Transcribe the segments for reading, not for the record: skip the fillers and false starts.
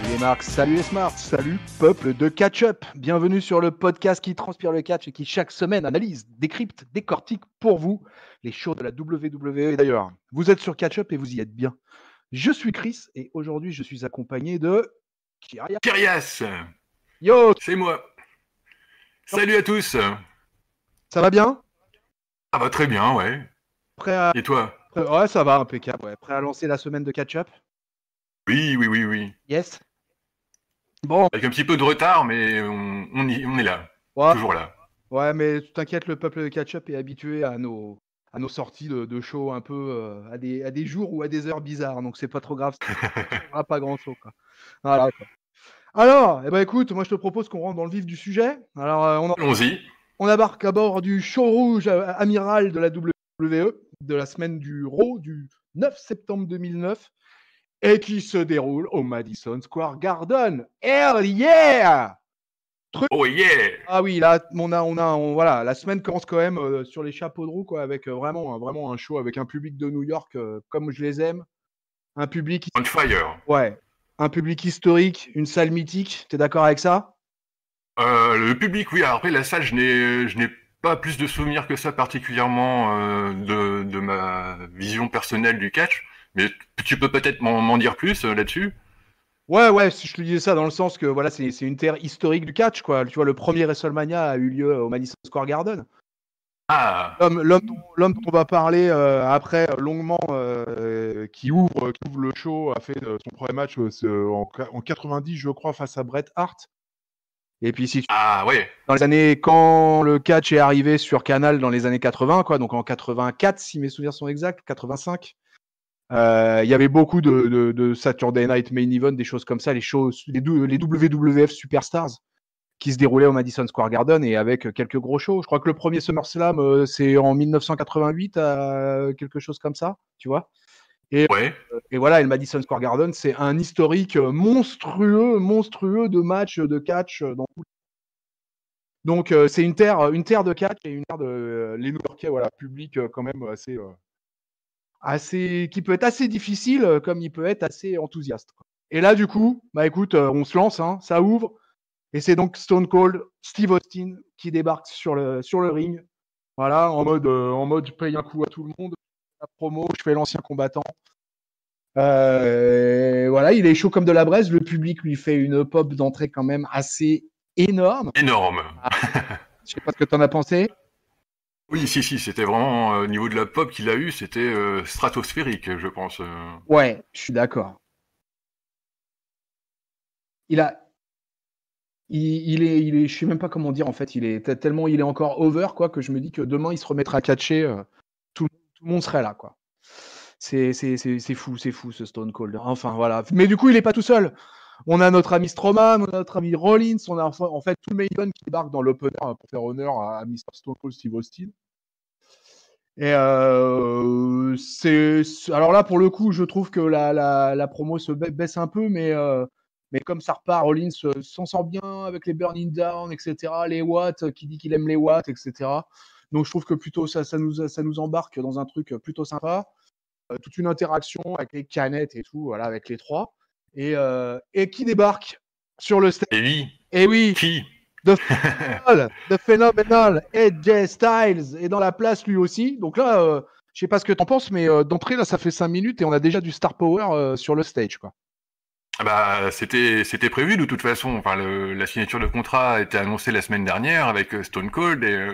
les marques, salut les smarts, salut peuple de catch-up. Bienvenue sur le podcast qui transpire le catch et qui chaque semaine analyse, décrypte, décortique pour vous les shows de la WWE. Et d'ailleurs, vous êtes sur catch-up et vous y êtes bien. Je suis Chris et aujourd'hui je suis accompagné de Kyrias, Yo, c'est moi. Salut à tous. ça va bien? Ah bah très bien, ouais. Prêt à... Et toi? Ouais, ça va, impeccable. Ouais. Prêt à lancer la semaine de catch-up? Oui. Yes. Bon, Avec un petit peu de retard, mais on est là. ouais, Toujours là. ouais, mais t'inquiète, le peuple de catch-up est habitué à nos sorties de show un peu à des jours ou à des heures bizarres, donc c'est pas trop grave, ça ne changera pas grand-chose, quoi. Voilà, quoi. Alors, eh ben, écoute, moi je te propose qu'on rentre dans le vif du sujet. Alors, Allons-y. on embarque à bord du show rouge amiral de la WWE, de la semaine du Raw du 9 septembre 2009, et qui se déroule au Madison Square Garden. Hell yeah! Oh yeah! Ah oui, là, voilà, la semaine commence quand même sur les chapeaux de roue, quoi, avec vraiment un show avec un public de New York comme je les aime, un public, On fire. ouais, un public historique, une salle mythique. T'es d'accord avec ça? Le public, oui. Alors après, la salle, je n'ai pas plus de souvenirs que ça particulièrement de ma vision personnelle du catch. Mais tu peux peut-être m'en dire plus là-dessus? Ouais, si je te disais ça dans le sens que voilà, c'est une terre historique du catch, quoi. Tu vois, le premier WrestleMania a eu lieu au Madison Square Garden. Ah, L'homme dont on va parler après longuement, qui ouvre le show, a fait son premier match en 90, je crois, face à Bret Hart. Et puis si tu ah ouais. dans les années quand le catch est arrivé sur Canal dans les années 80, quoi, donc en 84 si mes souvenirs sont exacts, 85. Il y avait beaucoup de Saturday Night Main Event, des choses comme ça, les WWF Superstars qui se déroulaient au Madison Square Garden et avec quelques gros shows. Je crois que le premier SummerSlam, c'est en 1988, quelque chose comme ça, tu vois. Et, Ouais. et voilà, et le Madison Square Garden, c'est un historique monstrueux de matchs de catch dans tout. Donc c'est une terre de catch et une terre de les New-Yorkais, voilà, public quand même assez qui peut être assez difficile comme il peut être assez enthousiaste, quoi. Et là du coup, bah écoute, on se lance, hein, ça ouvre et c'est donc Stone Cold Steve Austin qui débarque sur le ring. Voilà, en mode je paye un coup à tout le monde, la promo, je fais l'ancien combattant. Voilà, il est chaud comme de la braise, le public lui fait une pop d'entrée quand même assez énorme. Énorme. Ah, je sais pas ce que tu en as pensé. Oui, si, c'était vraiment au niveau de la pop qu'il a eu, c'était stratosphérique, je pense. Ouais, je suis d'accord. Il a, il est, je sais même pas comment dire en fait. Il est tellement, il est encore over quoi que je me dis que demain il se remettra à catcher, tout le monde serait là quoi. C'est fou ce Stone Cold. Enfin voilà. Mais du coup il est pas tout seul. On a notre ami Strowman, on a notre ami Rollins, on a en fait tout le main event qui débarque dans l'opener pour faire honneur à Mr. Stone Cold Steve Austin. Et alors là pour le coup je trouve que la promo se baisse un peu, mais comme ça repart, Rollins s'en sort bien avec les Burning Down, etc. Les watts, qui dit qu'il aime les watts, etc. Donc je trouve que plutôt ça nous embarque dans un truc plutôt sympa. Toute une interaction avec les canettes et tout, voilà, avec les trois. Et qui débarque sur le stage? Et lui, Et oui, qui The Phenomenal AJ Styles est dans la place lui aussi. Donc là, je sais pas ce que t'en penses, mais d'entrée, là, ça fait 5 minutes et on a déjà du star power sur le stage, quoi. Bah, c'était prévu de toute façon. Enfin, la signature de contrat a été annoncée la semaine dernière avec Stone Cold et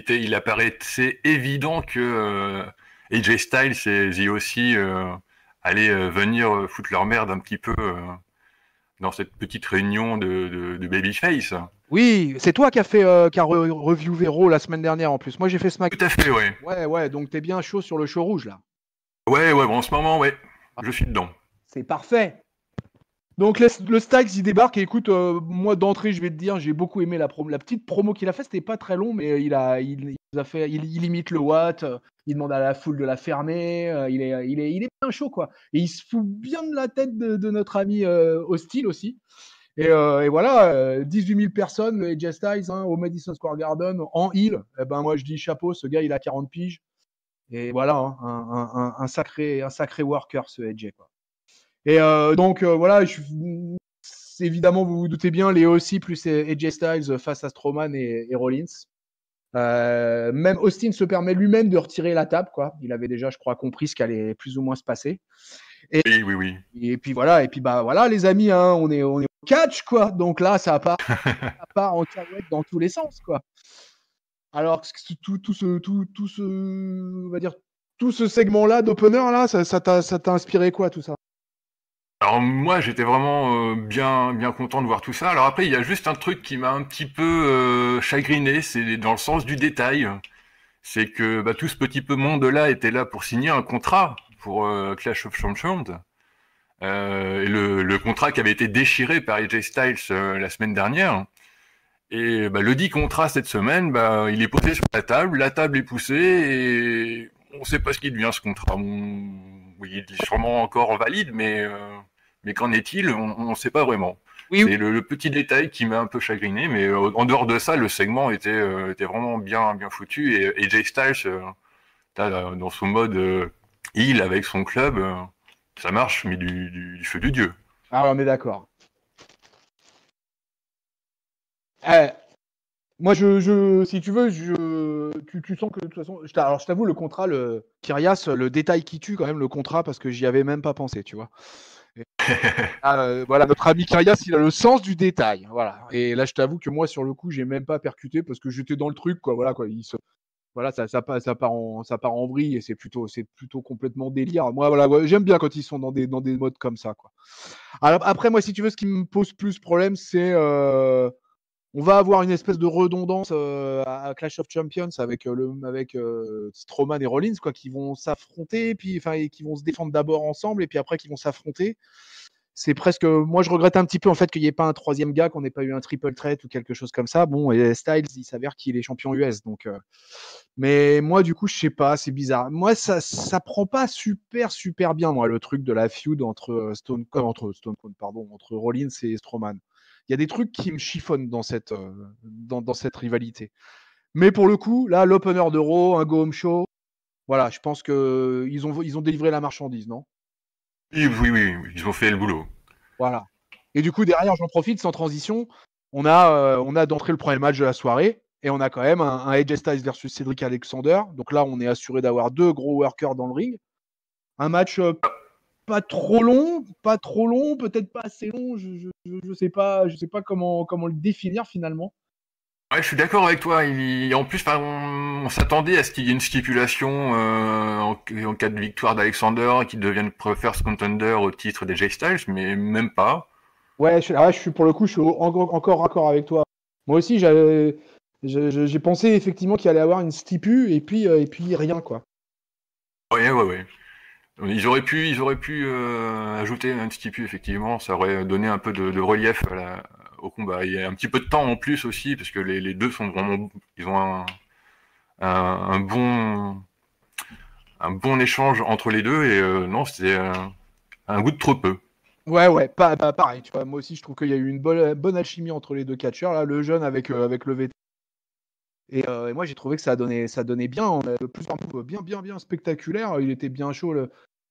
il apparaissait évident que AJ Styles et The aussi allaient venir foutre leur merde un petit peu dans cette petite réunion de babyface. Oui, c'est toi qui a reviewé Raw la semaine dernière en plus. Moi, j'ai fait Tout SmackDown. à fait, ouais. Ouais, donc t'es bien chaud sur le show rouge, là. Ouais, bon, en ce moment, ouais, je suis dedans. C'est parfait. Donc le Stax il débarque et écoute, moi d'entrée je vais te dire, j'ai beaucoup aimé la petite promo qu'il a fait, c'était pas très long, mais il imite le Watt, il demande à la foule de la fermer, il est bien chaud quoi. Et il se fout bien de la tête de notre ami Austin aussi. Et voilà, 18 000 personnes, le AJ Styles hein, au Madison Square Garden en heel. Eh ben moi je dis chapeau, ce gars il a 40 piges. Et voilà, hein, un sacré worker ce AJ quoi. Et donc voilà, évidemment, vous vous doutez bien, les aussi plus AJ Styles face à Strowman et Rollins. Même Austin se permet lui-même de retirer la table, quoi. Il avait déjà, je crois, compris ce qu'allait plus ou moins se passer. Oui. Et puis voilà, voilà, les amis, hein, on est au catch, quoi. Donc là, ça part en carouette dans tous les sens, quoi. Alors on va dire, tout ce segment-là d'opener là, ça t'a inspiré quoi, tout ça? Alors moi, j'étais vraiment bien content de voir tout ça. Alors après, il y a juste un truc qui m'a un petit peu chagriné, c'est dans le sens du détail. C'est que tout ce petit peu monde-là était là pour signer un contrat pour Clash of Champions. Et le contrat qui avait été déchiré par AJ Styles la semaine dernière. Et le dit contrat cette semaine, il est posé sur la table est poussée et on ne sait pas ce qu'il devient ce contrat. Oui, il est sûrement encore valide, mais qu'en est-il? On ne sait pas vraiment. Oui. C'est le petit détail qui m'a un peu chagriné, mais en dehors de ça, le segment était vraiment bien foutu. Et AJ Styles, dans son mode heel avec son club, ça marche, mais du feu du dieu. Ah, on est d'accord. Moi, si tu veux, tu sens que de toute façon, alors je t'avoue, le contrat, le Kyrias, le détail qui tue quand même le contrat parce que j'y avais même pas pensé, tu vois. Voilà, notre ami Kyrias, il a le sens du détail, voilà. Et là, je t'avoue que moi, sur le coup, j'ai même pas percuté parce que j'étais dans le truc, quoi. Voilà, quoi. Voilà, ça part en vrille et c'est plutôt complètement délire. Moi, voilà, ouais, j'aime bien quand ils sont dans des modes comme ça, quoi. Alors, après, moi, si tu veux, ce qui me pose plus problème, c'est on va avoir une espèce de redondance à Clash of Champions avec Strowman et Rollins, quoi, qui vont s'affronter, puis et qui vont se défendre d'abord ensemble et puis après qui vont s'affronter. C'est presque, moi je regrette un petit peu en fait qu'il n'y ait pas un troisième gars, qu'on n'ait pas eu un triple threat ou quelque chose comme ça. Bon, et Styles, il s'avère qu'il est champion US, donc. Mais moi du coup, je sais pas, c'est bizarre. Moi, ça prend pas super bien, moi, le truc de la feud entre entre Rollins et Strowman. Il y a des trucs qui me chiffonnent dans cette rivalité. Mais pour le coup, là, l'opener de Raw, un go home show, voilà, je pense que ils ont délivré la marchandise, non? Oui, ils ont fait le boulot. Voilà. Et du coup, derrière, j'en profite, sans transition, on a d'entrée le premier match de la soirée, et on a quand même un AJ Styles versus Cedric Alexander. Donc là, on est assuré d'avoir deux gros workers dans le ring. Un match pas trop long, peut-être pas assez long, je sais pas comment le définir finalement. Ouais, je suis d'accord avec toi. En plus, on s'attendait à ce qu'il y ait une stipulation en cas de victoire d'Alexander qui devienne first contender au titre des J Styles, mais même pas. Ouais, je suis pour le coup, je suis encore raccord avec toi. Moi aussi, j'ai pensé effectivement qu'il allait avoir une stipu et puis rien, quoi. Ouais. Ils auraient pu ajouter un stipu, effectivement, ça aurait donné un peu de relief au combat. Il y a un petit peu de temps en plus aussi, parce que les deux sont vraiment, ils ont un bon échange entre les deux, et non, c'était un goût de trop peu. Ouais, pareil. Tu vois, moi aussi, je trouve qu'il y a eu une bonne alchimie entre les deux catcheurs, là, le jeune avec le vétéran. Et moi, j'ai trouvé que ça donnait bien. On a plusieurs moves bien spectaculaires. Il était bien chaud.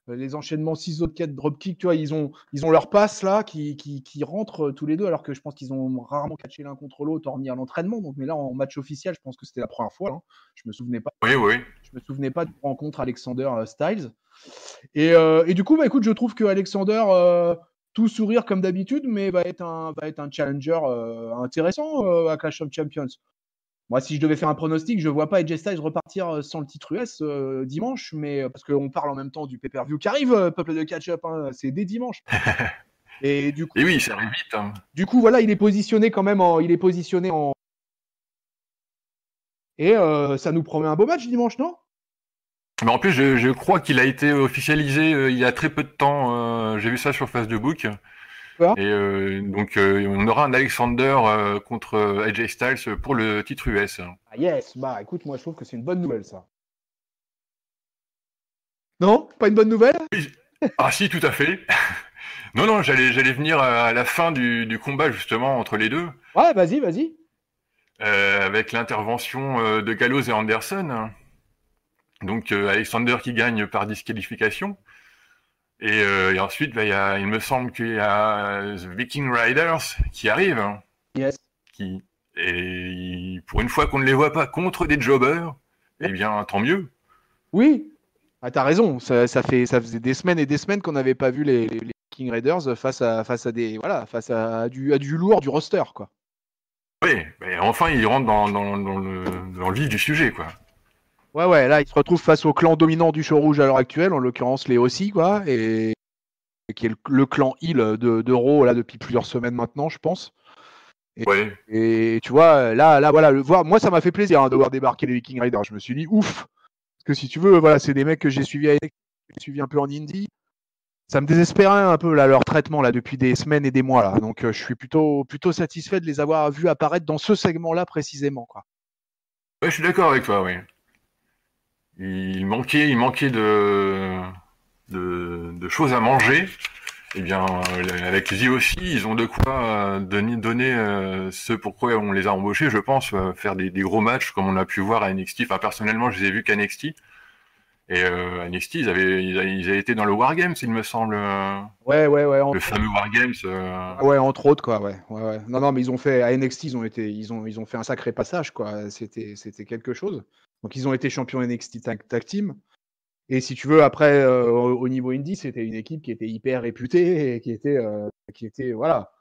Les enchaînements ciseaux de 4 dropkick, tu vois, ils ont leur passe là qui rentrent tous les deux, alors que je pense qu'ils ont rarement catché l'un contre l'autre, hormis à l'entraînement. Donc, mais là, en match officiel, je pense que c'était la première fois. Hein. Je me souvenais pas. Oui. Je me souvenais pas de rencontre Alexander Styles. Et du coup, écoute, je trouve que Alexander, tout sourire comme d'habitude, mais va être un challenger intéressant à Clash of Champions. Moi, si je devais faire un pronostic, je ne vois pas AJ Styles repartir sans le titre US dimanche, mais parce qu'on parle en même temps du pay-per-view qui arrive, peuple de catch-up, hein, c'est dès dimanche. Et du coup, Oui, ça arrive vite. Hein. Du coup, voilà, il est positionné quand même et ça nous promet un beau match dimanche, non? Mais en plus, je crois qu'il a été officialisé il y a très peu de temps. J'ai vu ça sur Facebook. Voilà. Et donc, on aura un Alexander contre AJ Styles pour le titre US. Ah yes, bah écoute, moi je trouve que c'est une bonne nouvelle ça. Non? Pas une bonne nouvelle? Oui. Ah si, tout à fait. Non, j'allais venir à la fin du combat justement entre les deux. Ouais, vas-y. Avec l'intervention de Gallows et Anderson. Donc Alexander qui gagne par disqualification. Et ensuite, il me semble qu'il y a The Viking Riders qui arrivent, hein, Yes. pour une fois qu'on ne les voit pas contre des jobbers, Yep. eh bien, tant mieux. Oui, ah, t'as raison. Ça faisait des semaines et des semaines qu'on n'avait pas vu les King Raiders face à du lourd, du roster, quoi. Oui, enfin, ils rentrent dans le vif du sujet, quoi. Ouais, là, ils se retrouvent face au clan dominant du show rouge à l'heure actuelle, en l'occurrence les aussi, quoi, et qui est le clan Hill de Raw, là, depuis plusieurs semaines maintenant, je pense. Ouais. Et tu vois, là, voilà, moi, ça m'a fait plaisir, hein, de voir débarquer les Viking Raiders. Je me suis dit, ouf, parce que si tu veux, voilà, c'est des mecs que j'ai suivis un peu en indie. Ça me désespérait un peu, là, leur traitement, là, depuis des semaines et des mois, là. Donc, je suis plutôt satisfait de les avoir vus apparaître dans ce segment-là précisément, quoi. Ouais, je suis d'accord avec toi, oui. Il manquait de choses à manger. Eh bien, avec les aussi, ils ont de quoi donner ce pourquoi on les a embauchés, je pense, faire des gros matchs comme on a pu voir à NXT. Enfin, personnellement, je les ai vus qu'à NXT. Et à NXT, ils avaient été dans le Wargames, il me semble. Ouais, Le fameux Wargames. ouais, entre autres, quoi, ouais. Non, mais ils ont fait, à NXT, ils ont fait un sacré passage, quoi. C'était quelque chose. Donc, ils ont été champions NXT Tag Team. Et si tu veux, après, au niveau indie, c'était une équipe qui était hyper réputée et voilà.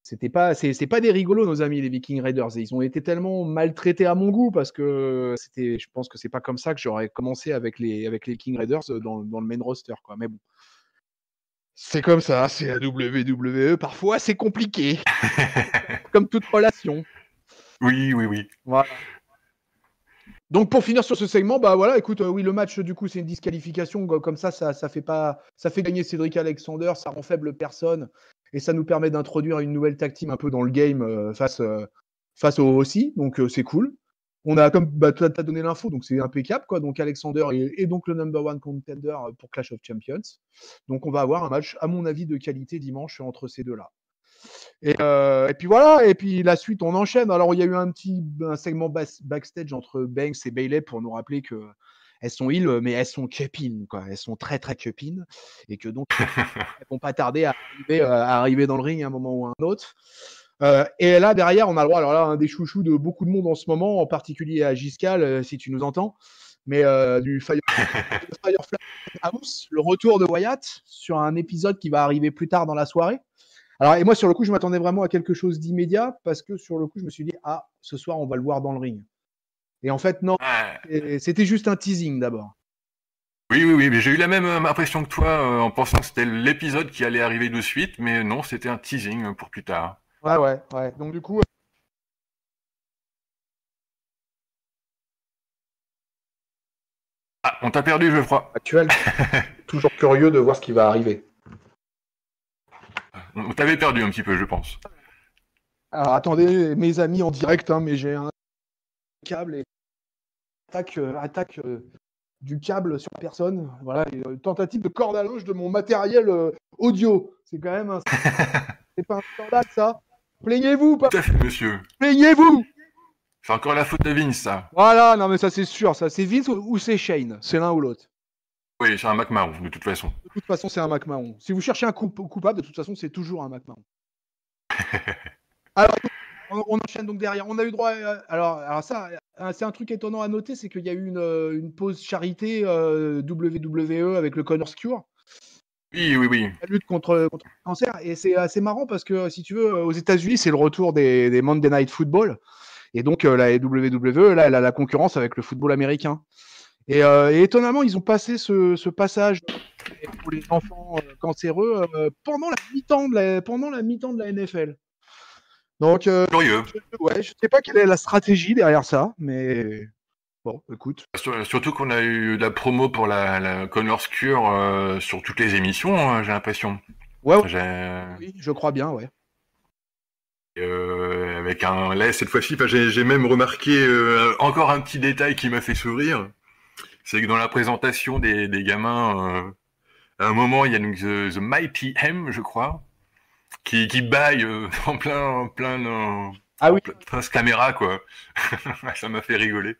C'est pas des rigolos, nos amis, les Viking Raiders. Et ils ont été tellement maltraités à mon goût parce que je pense que c'est pas comme ça que j'aurais commencé avec les Viking Raiders dans le main roster, quoi. Mais bon. C'est comme ça, c'est la WWE. Parfois, c'est compliqué, comme toute relation. Oui. Voilà. Donc pour finir sur ce segment, bah voilà, écoute, oui, le match du coup c'est une disqualification, comme ça fait gagner Cédric Alexander, ça rend faible personne et ça nous permet d'introduire une nouvelle tag team un peu dans le game face au aussi, donc c'est cool. On a comme tu as donné l'info, donc c'est impeccable quoi. Donc Alexander est donc le number one contender pour Clash of Champions. Donc on va avoir un match à mon avis de qualité dimanche entre ces deux-là. Et puis voilà, et puis la suite, on enchaîne. Alors, il y a eu un segment backstage entre Banks et Bayley pour nous rappeler que elles sont heal, mais elles sont cupines, quoi. Elles sont très, très cupines. Et que donc, elles vont pas tarder à arriver dans le ring à un moment ou à un autre. Et là, derrière, on a le droit, alors là, un des chouchous de beaucoup de monde en ce moment, en particulier à Giscal, si tu nous entends, mais du Firefly House, le retour de Wyatt sur un épisode qui va arriver plus tard dans la soirée. Alors, et moi, sur le coup, je m'attendais vraiment à quelque chose d'immédiat parce que sur le coup, je me suis dit, ah, ce soir, on va le voir dans le ring. Et en fait, non, c'était juste un teasing d'abord. Oui, mais j'ai eu la même impression que toi en pensant que c'était l'épisode qui allait arriver de suite, mais non, c'était un teasing pour plus tard. Ouais. Donc, du coup. Ah, on t'a perdu, je crois. Actuel, toujours curieux de voir ce qui va arriver. On t'avait perdu un petit peu, je pense. Alors, attendez, mes amis en direct, hein, mais j'ai un câble et attaque du câble sur personne. Voilà, tentative de corde à linge de mon matériel audio. C'est quand même c'est pas un scandale, ça. Plaignez-vous, pas. Tout à fait, monsieur. Plaignez-vous. C'est encore la faute de Vince, ça. Voilà, non mais ça c'est sûr, ça c'est Vince ou c'est Shane, c'est l'un ou l'autre. Oui, c'est un McMahon, de toute façon. De toute façon, c'est un McMahon. Si vous cherchez un coupable, de toute façon, c'est toujours un McMahon. Alors, on enchaîne donc derrière. On a eu droit. Alors ça, c'est un truc étonnant à noter, c'est qu'il y a eu une pause charité WWE avec le Connor's Cure. Oui. La lutte contre le cancer. Et c'est assez marrant parce que, si tu veux, aux États-Unis, c'est le retour des Monday Night Football. Et donc, la WWE, là, elle a la concurrence avec le football américain. Et étonnamment, ils ont passé ce passage pour les enfants cancéreux pendant la mi-temps de la NFL. Donc, Curieux. je sais pas quelle est la stratégie derrière ça, mais bon, écoute. Surtout qu'on a eu la promo pour la Connor's Cure sur toutes les émissions, hein, j'ai l'impression. Ouais. Oui, je crois bien, ouais. Avec là, cette fois-ci, j'ai même remarqué encore un petit détail qui m'a fait sourire. C'est que dans la présentation des gamins, à un moment, il y a donc The Mighty M, je crois, qui baille en plein face caméra, quoi. Ça m'a fait rigoler.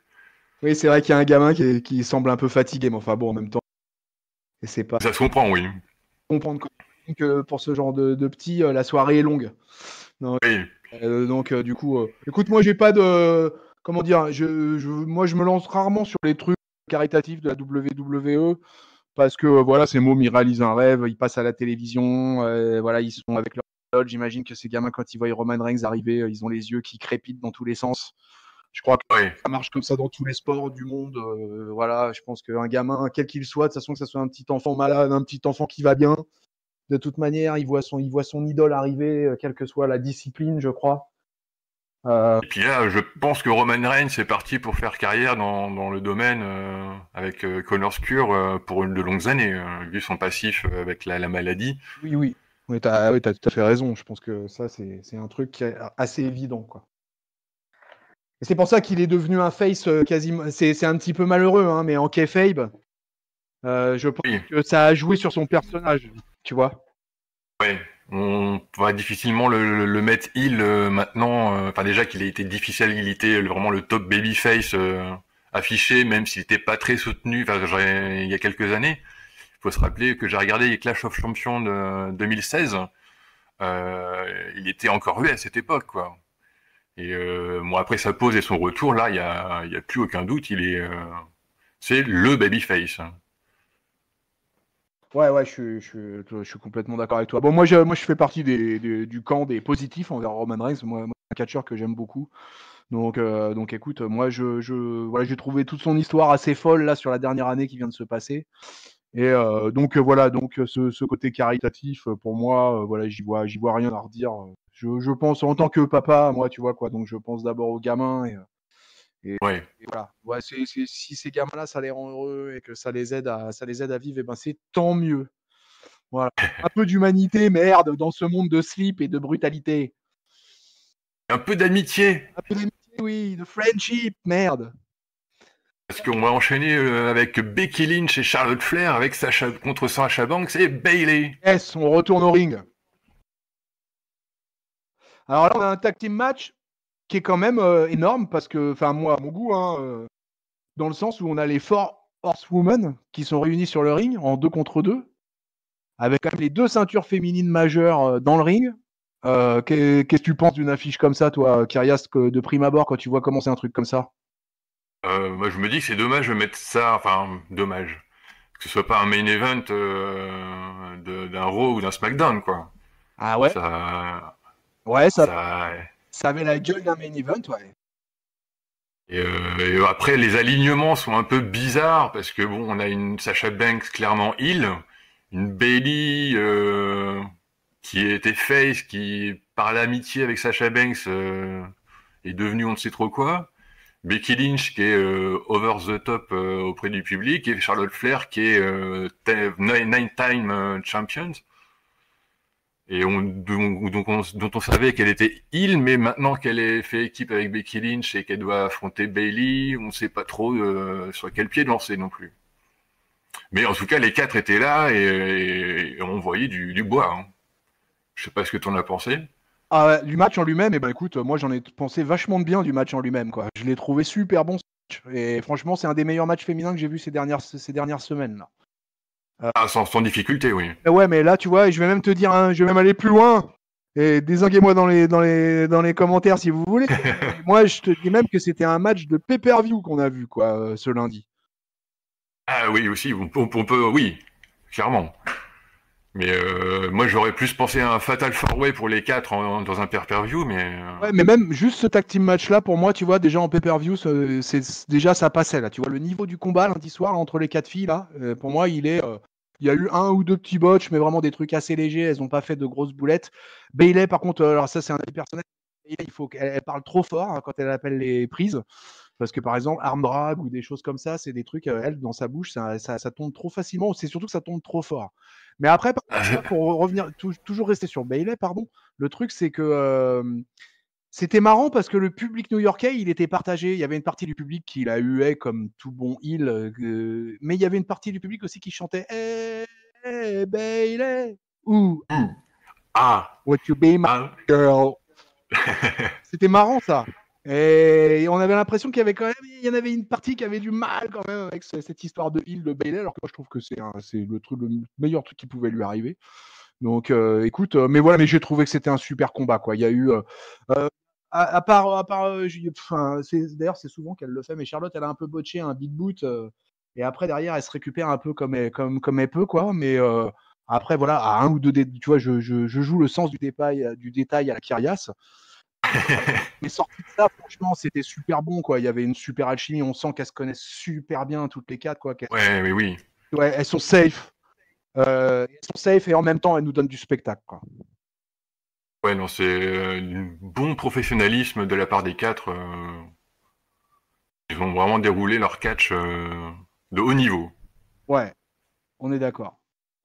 Oui, c'est vrai qu'il y a un gamin qui semble un peu fatigué, mais enfin bon, en même temps, et c'est pas. Ça se comprend, oui. comprendre que pour ce genre de petits, la soirée est longue. Donc, du coup, écoute, moi, j'ai pas de. Comment dire, moi, je me lance rarement sur les trucs caritatifs de la WWE parce que voilà, ces mômes, ils réalisent un rêve, ils passent à la télévision, voilà, ils sont avec leur idole. J'imagine que ces gamins, quand ils voient Roman Reigns arriver, ils ont les yeux qui crépitent dans tous les sens. Je crois que ça marche comme ça dans tous les sports du monde. Voilà, je pense qu'un gamin, quel qu'il soit, de toute façon, que ce soit un petit enfant malade, un petit enfant qui va bien, de toute manière, il voit son idole arriver, quelle que soit la discipline, je crois. Et puis là, je pense que Roman Reigns est parti pour faire carrière dans le domaine avec Connor Scure pour de longues années, vu son passif avec la maladie. Oui, t'as tout à fait raison. Je pense que ça, c'est un truc qui est assez évident, quoi. Et c'est pour ça qu'il est devenu un face quasiment. C'est un petit peu malheureux, hein, mais en kayfabe, je pense que ça a joué sur son personnage, tu vois. Ouais, on va difficilement le mettre heel maintenant. Enfin déjà qu'il a été difficile, il était vraiment le top babyface affiché, même s'il n'était pas très soutenu. Enfin, il y a quelques années. Il faut se rappeler que j'ai regardé Clash of Champions de 2016. Il était encore rué à cette époque, quoi. Et bon, après sa pause et son retour, là, il y a plus aucun doute. C'est le babyface. Ouais, je suis complètement d'accord avec toi. Bon, moi, je fais partie du camp des positifs envers Roman Reigns. Moi, c'est un catcheur que j'aime beaucoup. Donc, écoute, moi, voilà, j'ai trouvé toute son histoire assez folle là sur la dernière année qui vient de se passer. Et voilà, ce côté caritatif, pour moi, voilà, j'y vois rien à redire. Je pense en tant que papa, moi, tu vois quoi. Donc, je pense d'abord aux gamins et voilà. Ouais, si ces gamins-là, ça les rend heureux et que ça les aide à vivre, et ben c'est tant mieux. Voilà. Un peu d'humanité, merde, dans ce monde de slip et de brutalité. Un peu d'amitié. Un peu d'amitié, oui, de friendship, merde. Parce qu'on va enchaîner avec Becky Lynch et Charlotte Flair avec contre Sasha Banks et Bayley. Yes, on retourne au ring. Alors là, on a un tag team match qui est quand même énorme parce que, enfin, moi, à mon goût, hein, dans le sens où on a les 4 Horsewomen qui sont réunis sur le ring en 2 contre 2, avec quand même les 2 ceintures féminines majeures dans le ring. Qu'est-ce que tu penses d'une affiche comme ça, toi, Kyrias, de prime abord, quand tu vois commencer un truc comme ça? Moi, je me dis que c'est dommage de mettre ça, enfin, dommage. Que ce soit pas un main event d'un Raw ou d'un SmackDown, quoi. Ah ouais? Ça, Ouais, ça, ça avait la gueule d'un main event, ouais. et après, les alignements sont un peu bizarres parce que bon, on a une Sasha Banks clairement heel, une Bayley qui était face, qui par l'amitié avec Sasha Banks est devenue on ne sait trop quoi. Becky Lynch qui est over the top auprès du public et Charlotte Flair qui est nine-time champion et dont on savait qu'elle était heel, mais maintenant qu'elle est fait équipe avec Becky Lynch et qu'elle doit affronter Bayley, on ne sait pas trop sur quel pied lancer non plus. Mais en tout cas, les 4 étaient là et on voyait du bois. Hein. Je sais pas ce que tu en as pensé. Ah, du match en lui-même, et ben écoute, moi j'en ai pensé vachement de bien du match en lui-même, quoi. Je l'ai trouvé super bon ce match. Et franchement, c'est un des meilleurs matchs féminins que j'ai vu ces dernières semaines là. Ah, sans difficulté, oui. Ouais, mais là, tu vois, je vais même te dire, hein, je vais même aller plus loin. Et désinguez-moi dans les commentaires si vous voulez. Moi, je te dis même que c'était un match de pay-per-view qu'on a vu, quoi, ce lundi. Ah oui, aussi, on peut, oui, clairement. Mais moi, j'aurais plus pensé à un Fatal 4-Way pour les 4 dans un pay-per-view, mais... Ouais, mais même juste ce tag team match là, pour moi, tu vois, déjà en pay-per-view, déjà ça passait là. Tu vois, le niveau du combat lundi soir là, entre les 4 filles là, pour moi, il y a eu 1 ou 2 petits botches, mais vraiment des trucs assez légers. Elles n'ont pas fait de grosses boulettes. Bayley, par contre, alors ça c'est un avis personnel. Il faut qu'elle parle trop fort hein, quand elle appelle les prises. Parce que par exemple, arm drag ou des choses comme ça, c'est des trucs, elle, dans sa bouche, ça tombe trop facilement. C'est surtout que ça tombe trop fort. Mais après, pour revenir, toujours rester sur Bayley, pardon, le truc c'est que c'était marrant parce que le public new-yorkais, il était partagé. Il y avait une partie du public qui la huait comme tout bon heel, mais il y avait une partie du public aussi qui chantait Hey, hey Bayley, ou Ah, What you be my girl. C'était marrant ça. Et on avait l'impression qu'il y avait quand même, il y en avait une partie qui avait du mal quand même avec cette histoire de heal de Bayley, alors que moi je trouve que c'est le meilleur truc qui pouvait lui arriver. Donc écoute, mais voilà, mais j'ai trouvé que c'était un super combat quoi. Il y a eu à part, d'ailleurs c'est souvent qu'elle le fait, mais Charlotte elle a un peu botché un big boot et après derrière elle se récupère un peu comme elle peut quoi. Mais après voilà, à un ou deux, tu vois, je joue le sens du détail à la Kyrias. Mais sorti de ça, franchement, c'était super bon, quoi. Il y avait une super alchimie. On sent qu'elles se connaissent super bien, toutes les quatre, quoi. Ouais, mais oui. Ouais, elles sont safe. Elles sont safe et en même temps, elles nous donnent du spectacle, quoi. Ouais, non, c'est du bon professionnalisme de la part des quatre. Ils ont vraiment déroulé leur catch de haut niveau. Ouais, on est d'accord.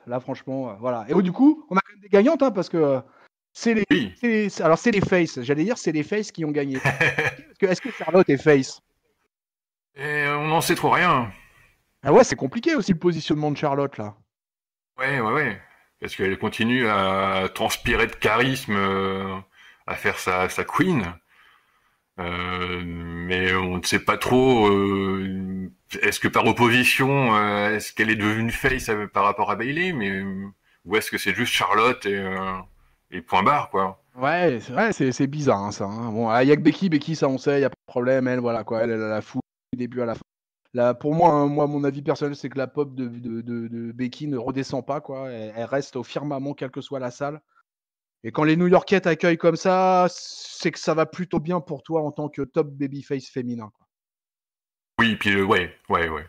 Là, franchement, voilà. Et du coup, on a quand même des gagnantes, hein, parce que c'est les, Oui. alors c'est les faces. J'allais dire, c'est les faces qui ont gagné. Est-ce que Charlotte est face? Et on n'en sait trop rien. Ah ouais, c'est compliqué aussi le positionnement de Charlotte là. Ouais, ouais, ouais. Parce qu'elle continue à transpirer de charisme, à faire sa queen. Mais on ne sait pas trop. Est-ce que par opposition, est-ce qu'elle est devenue face par rapport à Bayley, mais ou est-ce que c'est juste Charlotte et point barre quoi. Ouais, c'est bizarre hein, ça. Hein. Bon, il y a que Becky, ça on sait, il y a pas de problème. Elle, voilà quoi, elle a la foule du début à la fin. Là, pour moi, hein, mon avis personnel, c'est que la pop de Becky ne redescend pas quoi. Elle reste au firmament quelle que soit la salle. Et quand les New-Yorkais t'accueillent comme ça, c'est que ça va plutôt bien pour toi en tant que top babyface féminin. Quoi. Oui, puis ouais, ouais, ouais.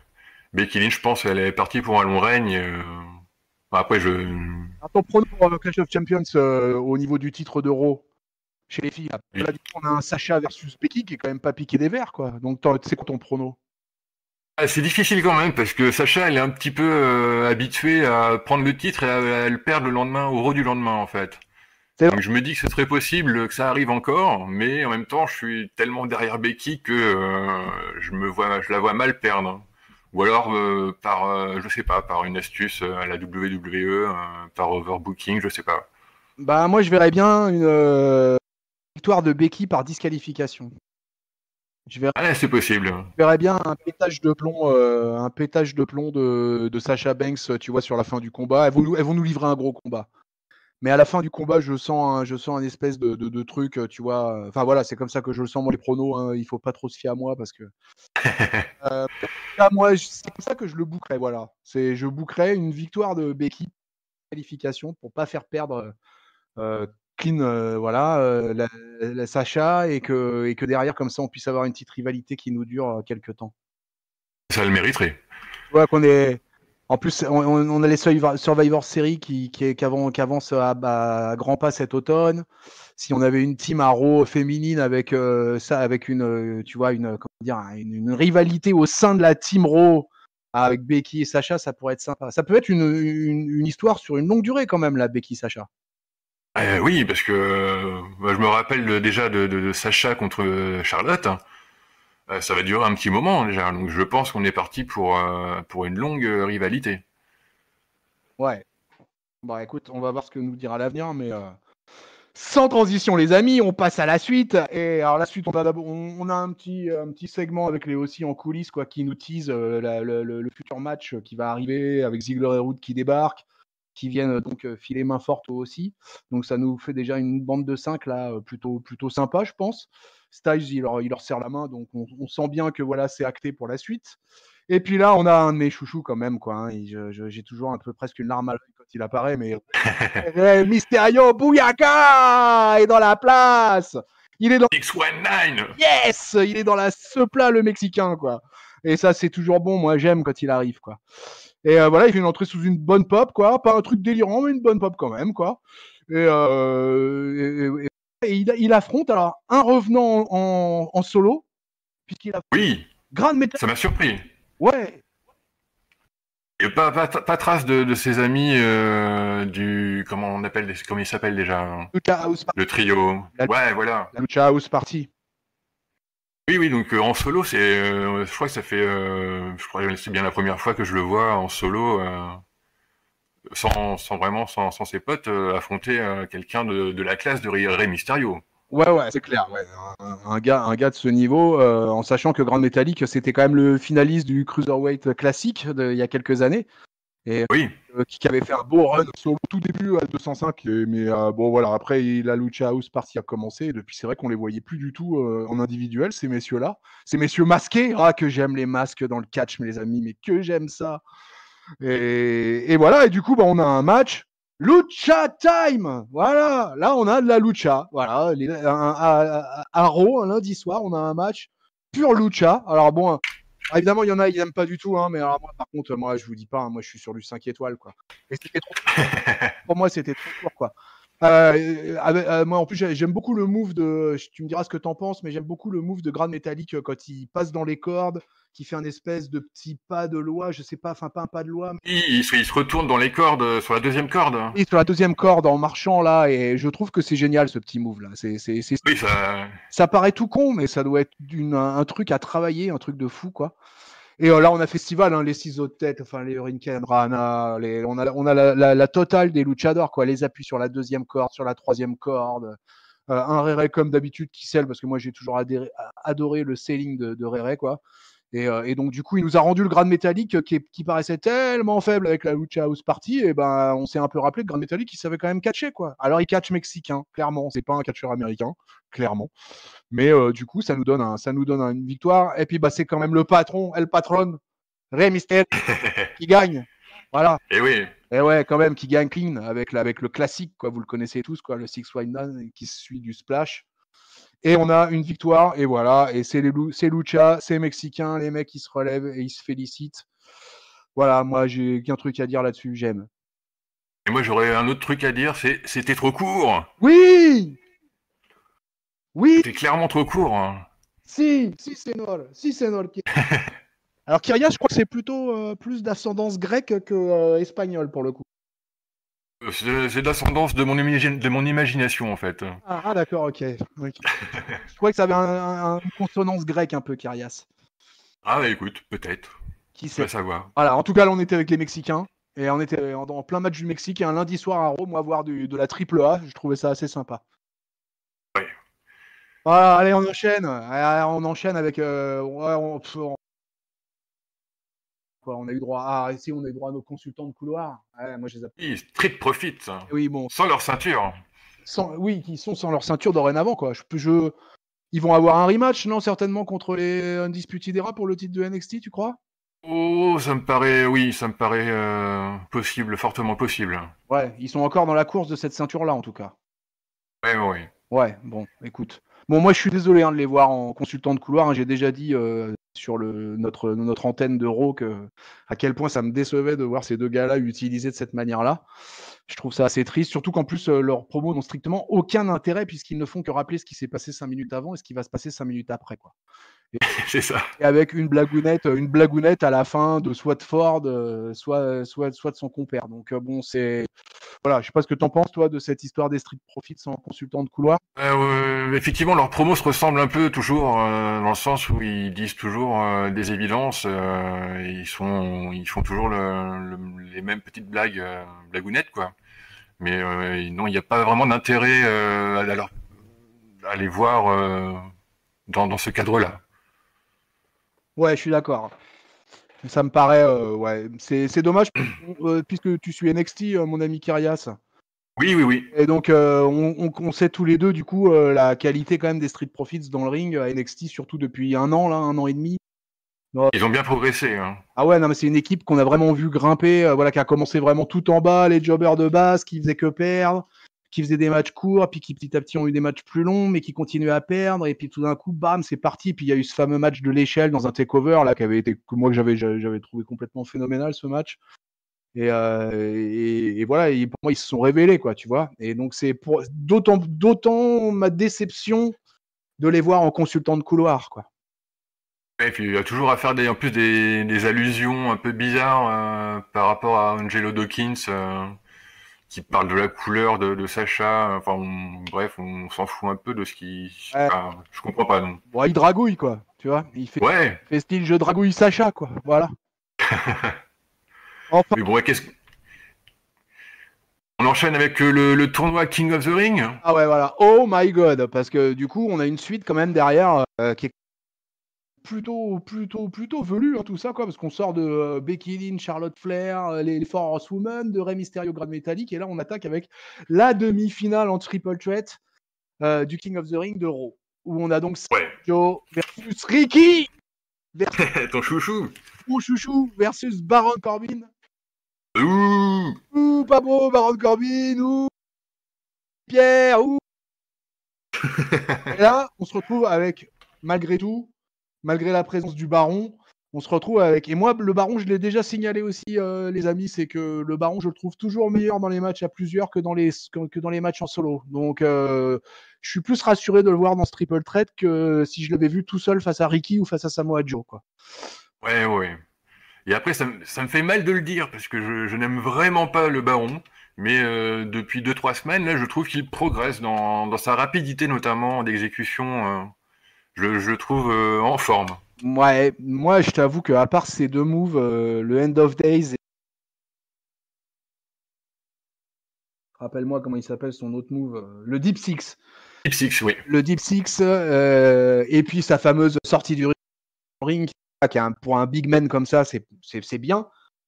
Becky Lynch, je pense, elle est partie pour un long règne. Après, je. Alors, ton prono pour Clash of Champions au niveau du titre d'Euro chez les filles. Là, du coup, on a un Sacha versus Becky qui est quand même pas piqué des verres, quoi. Donc, c'est quoi ton prono? Ah, c'est difficile quand même parce que Sacha, elle est un petit peu habituée à prendre le titre et à le perdre le lendemain, au Raw du lendemain en fait. C'est vrai. Donc je me dis que ce serait possible que ça arrive encore, mais en même temps, je suis tellement derrière Becky que je la vois mal perdre. Ou alors par, je sais pas, par une astuce à la WWE, par overbooking, je sais pas. Bah, moi, je verrais bien une victoire de Becky par disqualification. Je verrais, Ah, c'est possible. je verrais bien un pétage de plomb de Sasha Banks, tu vois, sur la fin du combat. Elles vont nous livrer un gros combat. Mais à la fin du combat, je sens un espèce de truc, tu vois. Enfin voilà, c'est comme ça que je le sens, moi, les pronos. Hein, il faut pas trop se fier à moi parce que. Là, moi, c'est comme ça que je le bookerais, voilà. Je bookerais une victoire de Becky qualification pour pas faire perdre euh, Clean, voilà, la Sacha et que derrière, comme ça, on puisse avoir une petite rivalité qui nous dure quelques temps. Ça le mériterait. Tu vois qu'on est. En plus, on a les Survivor Series qui avancent à grands pas cet automne. Si on avait une team à Raw féminine avec ça, avec une, tu vois, comment dire, une rivalité au sein de la team Raw avec Becky et Sacha, ça pourrait être sympa. Ça peut être une histoire sur une longue durée quand même, la Becky Sacha. Oui, parce que moi, je me rappelle déjà de Sacha contre Charlotte. Ça va durer un petit moment déjà, donc je pense qu'on est parti pour une longue rivalité. Ouais. Bon, écoute, on va voir ce que nous dira l'avenir, mais sans transition, les amis, on passe à la suite. Et alors la suite, on a un petit segment avec les aussi en coulisses, quoi, qui nous tease le futur match qui va arriver avec Ziggler et Roode qui débarquent, qui viennent donc filer main forte aussi. Donc ça nous fait déjà une bande de 5 là, plutôt sympa, je pense. Styles, il leur serre la main, donc on sent bien que voilà, c'est acté pour la suite. Et puis là, on a un de mes chouchous quand même, quoi. Hein, j'ai toujours un peu presque une larme à l'œil quand il apparaît, mais Mysterio Bouyaka est dans la place. Il est dans X19. yes, il est dans ce plat le Mexicain quoi. Et ça c'est toujours bon, moi j'aime quand il arrive quoi. Et voilà, il fait une entrée sous une bonne pop quoi, pas un truc délirant mais une bonne pop quand même quoi. Et il affronte alors un revenant en solo puisqu'il a Oui, Grand Metal. ça m'a surpris. Ouais. Et pas trace de ses amis du comment on appelle comment il s'appelle déjà Lucha House Party. le trio. La, Ouais, voilà. la Lucha House Party. Oui, oui. Donc en solo, je crois que ça fait, je crois que c'est bien la première fois que je le vois en solo, sans ses potes affronter quelqu'un de la classe de Rey Mysterio. Ouais, c'est clair. Ouais. Un gars de ce niveau, en sachant que Grand Metalik, c'était quand même le finaliste du Cruiserweight classique il y a quelques années. Et Oui, qui avait fait un beau run au tout début à 205. Mais bon, voilà, après, la Lucha House Party a commencé. Et depuis, c'est vrai qu'on les voyait plus du tout en individuel, ces messieurs-là. Ces messieurs masqués. Ah, que j'aime les masques dans le catch, mes amis, mais que j'aime ça. Et voilà, et du coup, bah, on a un match. Lucha time. Voilà, là on a de la lucha. Voilà, à Raw, un lundi soir, on a un match pur lucha. Alors bon, évidemment, il y en a, ils n'aiment pas du tout, hein, mais alors moi, par contre, moi, je vous dis pas, hein, moi, je suis sur du 5 étoiles, quoi. Et c'était trop, pour moi, c'était trop court, quoi. Moi, en plus, j'aime beaucoup le move de. Tu me diras ce que t'en penses, mais j'aime beaucoup le move de Grand Metallic quand il passe dans les cordes, qui fait un espèce de petit pas de loi, je sais pas, enfin, pas un pas de loi, mais il se retourne dans les cordes, sur la deuxième corde. oui, sur la deuxième corde en marchant là, et je trouve que c'est génial ce petit move là. Oui, ça. Ça paraît tout con, mais ça doit être un truc à travailler, un truc de fou, quoi. Et là, on a festival, hein, les ciseaux de tête, enfin les Hurricane Rana, on a la totale des luchadors, quoi. Les appuis sur la deuxième corde, sur la troisième corde. Un Rere comme d'habitude qui scelle, parce que moi j'ai toujours adoré le selling de Rere, quoi. Et donc du coup, il nous a rendu le grade métallique qui paraissait tellement faible avec la Lucha House Party, et ben on s'est un peu rappelé que grade métallique, il savait quand même catcher, quoi. Alors il catch mexicain, clairement, c'est pas un catcheur américain, clairement. Mais du coup, ça nous donne une victoire. Et puis, bah, c'est quand même le patron, El Patron, Rey Mysterio, qui gagne. Voilà. Et oui. Et ouais, quand même, qui gagne clean avec le classique, quoi. Vous le connaissez tous, quoi, le Six Wine Down qui suit du splash. Et on a une victoire, et voilà. Et c'est Lucha, c'est mexicain, les mecs, ils se relèvent et ils se félicitent. Voilà, moi, j'ai qu'un truc à dire là-dessus, j'aime. Et moi, j'aurais un autre truc à dire, c'était trop court. Oui! Oui! C'était clairement trop court. Si, c'est Nol. Alors Kyria, je crois que c'est plutôt plus d'ascendance grecque que espagnole pour le coup. C'est d'ascendance de mon imagination, en fait. D'accord, ok. Je croyais que ça avait une consonance grecque un peu, Kyrias. Ah, bah écoute, peut-être. Qui Tu vas sait. savoir. Voilà, en tout cas, là, on était avec les Mexicains. Et on était en plein match du Mexique. Et un lundi soir à Rome, moi, voir de la triple A. Je trouvais ça assez sympa. Ouais. Voilà, allez, on enchaîne. On enchaîne avec... on a eu droit ici, on a eu droit à nos consultants de couloir. Ouais, moi, je les appelle. Oui, Street Profits. Oui, bon. Sans leur ceinture. Oui, qui sont sans leur ceinture dorénavant, quoi. Ils vont avoir un rematch, non, certainement, contre les Undisputed Era pour le titre de NXT, tu crois? Oh, ça me paraît possible, fortement possible. Ouais, ils sont encore dans la course de cette ceinture-là, en tout cas. Ouais. Ouais, bon, écoute. Bon, moi, je suis désolé de les voir en consultant de couloir, hein. J'ai déjà dit sur notre antenne de Raw à quel point ça me décevait de voir ces deux gars-là utilisés de cette manière-là. Je trouve ça assez triste, surtout qu'en plus, leurs promos n'ont strictement aucun intérêt puisqu'ils ne font que rappeler ce qui s'est passé 5 minutes avant et ce qui va se passer 5 minutes après, quoi. C'est ça. Et avec une blagounette à la fin de soit de Ford, soit de son compère. Donc bon, c'est voilà, je sais pas ce que t'en penses toi de cette histoire des Street Profits en consultant de couloir. Effectivement, leurs promos se ressemblent un peu toujours, dans le sens où ils disent toujours des évidences. Ils font toujours les mêmes petites blagues, blagounettes, quoi. Mais non, il n'y a pas vraiment d'intérêt à les voir dans ce cadre-là. Ouais, je suis d'accord. Ça me paraît, ouais, c'est dommage puisque tu suis NXT, mon ami Kyrias. Oui. Et donc on sait tous les deux du coup la qualité quand même des Street Profits dans le ring à NXT, surtout depuis un an et demi. Ils ont bien progressé. Hein. Ah ouais, non, mais c'est une équipe qu'on a vraiment vu grimper, voilà, qui a commencé vraiment tout en bas, les jobbers de base, qui faisaient que perdre, qui faisaient des matchs courts, puis qui petit à petit ont eu des matchs plus longs, mais qui continuaient à perdre, et puis tout d'un coup, bam, c'est parti. Puis il y a eu ce fameux match de l'échelle dans un takeover, là, que moi, que j'avais trouvé complètement phénoménal, ce match. Et voilà, pour moi, ils se sont révélés, quoi, tu vois. Et donc, c'est d'autant ma déception de les voir en consultant de couloir, quoi. Et puis il y a toujours à faire en plus des allusions un peu bizarres par rapport à Angelo Dawkins qui parle de la couleur de Sacha. Enfin, bref, on s'en fout un peu de ce qui. Ouais. Enfin, je comprends pas, non. Bon, il dragouille, quoi, tu vois. Il fait style je dragouille Sacha, quoi. Voilà. Enfin. Mais bon, On enchaîne avec le tournoi King of the Ring. Ah ouais, voilà. Oh my god, parce que du coup, on a une suite quand même derrière qui est plutôt velue, hein, tout ça, quoi, parce qu'on sort de Becky Lynch, Charlotte Flair, les Four Horsewomen, de Rey Mysterio, Grade Métallique, et là, on attaque avec la demi-finale en triple threat du King of the Ring de Raw, où on a donc Ouais. Joe versus Ricky versus Ton chouchou. mon chouchou versus Baron Corbin. Ouh. Ouh, pas beau, Baron Corbin, ouh, Pierre, ouh. Et là, on se retrouve avec, malgré tout, malgré la présence du Baron, on se retrouve avec. Et moi, le Baron, je l'ai déjà signalé aussi, les amis, c'est que le Baron, je le trouve toujours meilleur dans les matchs à plusieurs que dans les matchs en solo. Donc, je suis plus rassuré de le voir dans ce triple threat que si je l'avais vu tout seul face à Ricky ou face à Samoa Joe, quoi. Ouais, ouais. Et après, ça me fait mal de le dire, parce que je n'aime vraiment pas le Baron. Mais depuis 2-3 semaines, là, je trouve qu'il progresse dans sa rapidité, notamment d'exécution. Je le trouve en forme. Ouais, moi, je t'avoue qu'à part ces deux moves, le End of Days, rappelle-moi comment il s'appelle son autre move, le Deep Six. Deep Six, oui. Le Deep Six, et puis sa fameuse sortie du ring, pour un big man comme ça, c'est bien.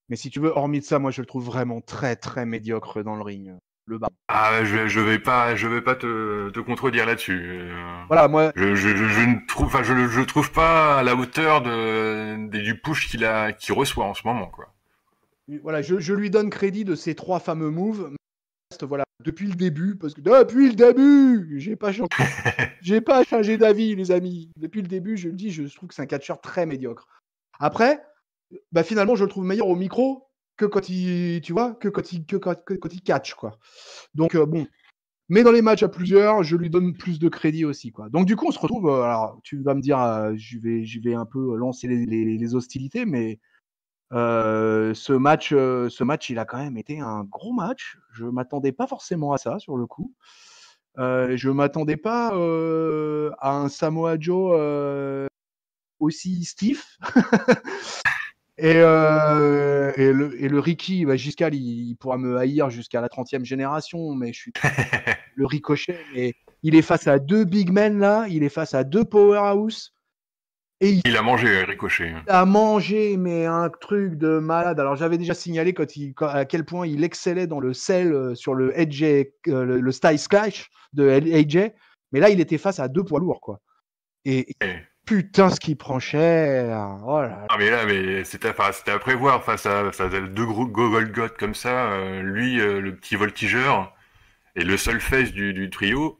Mais si tu veux, hormis de ça, moi, je le trouve vraiment très, très médiocre dans le ring, le Baron. Ah, je vais pas te contredire là-dessus. Voilà, moi, Je ne trouve, enfin, je trouve pas à la hauteur du push qu'il reçoit en ce moment, quoi. voilà, je lui donne crédit de ces trois fameux moves. Mais voilà, depuis le début, parce que depuis le début, j'ai pas changé d'avis, les amis. Depuis le début, je le dis, je trouve que c'est un catcheur très médiocre. Après, bah, finalement, je le trouve meilleur au micro que quand il, tu vois, que quand il catch, quoi. Donc, bon. Mais dans les matchs à plusieurs, je lui donne plus de crédit aussi, quoi. Donc, du coup, on se retrouve. Alors, tu vas me dire, je vais un peu lancer les hostilités, mais ce match, il a quand même été un gros match. Je m'attendais pas forcément à ça, sur le coup. Je m'attendais pas à un Samoa Joe aussi stiff. Et le Ricky, bah, Giscal, il pourra me haïr jusqu'à la 30e génération, mais le Ricochet, mais il est face à deux big men là, il est face à deux powerhouse, et Il a mangé Ricochet. a mangé, mais un truc de malade. Alors j'avais déjà signalé à quel point il excellait dans le sel sur le AJ, le Style Clash de AJ, mais là il était face à deux poids lourds, quoi. Et putain, ce qui prend cher. Oh là là. Ah mais là, mais c'était à prévoir face à deux gros Gold comme ça. Lui, le petit voltigeur et le seul face du trio,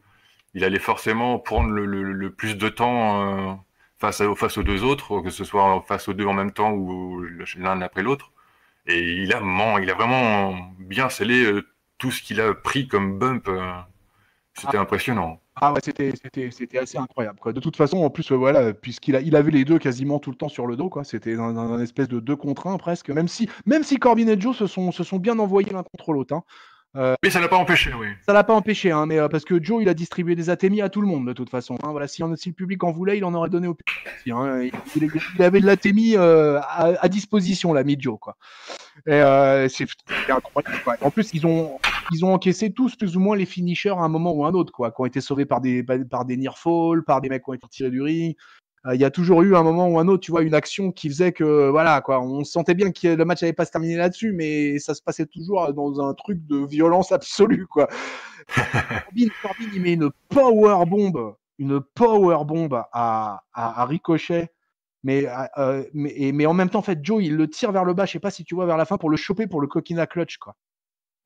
il allait forcément prendre le plus de temps face aux deux autres, que ce soit face aux deux en même temps ou l'un après l'autre. Et il a vraiment bien scellé tout ce qu'il a pris comme bump. C'était impressionnant. Ah ouais, c'était assez incroyable, quoi. De toute façon, en plus, voilà, il avait les deux quasiment tout le temps sur le dos, quoi. C'était un espèce de 2 contre 1 presque, même si Corbin et Joe se sont bien envoyés l'un contre l'autre, hein. Mais ça l'a pas empêché, oui. Ça l'a pas empêché, hein, mais parce que Joe, il a distribué des atémies à tout le monde, de toute façon, hein. Voilà, si le public en voulait, il en aurait donné au public aussi, hein. Il avait de l'atémie à disposition, l'ami Joe, quoi. Et c'était incroyable, quoi. En plus, ils ont encaissé tous plus ou moins les finishers à un moment ou à un autre, quoi, qui ont été sauvés par des near fall, par des mecs qui ont été tirés du ring. Il y a toujours eu un moment ou un autre, tu vois, une action qui faisait que, voilà, quoi, on sentait bien que le match n'allait pas se terminer là-dessus, mais ça se passait toujours dans un truc de violence absolue, quoi. Corbin, il met une power bomb à Ricochet. Mais en même temps, en fait, Joe, il le tire vers le bas, je sais pas si tu vois, vers la fin, pour le choper pour le coquina clutch, quoi.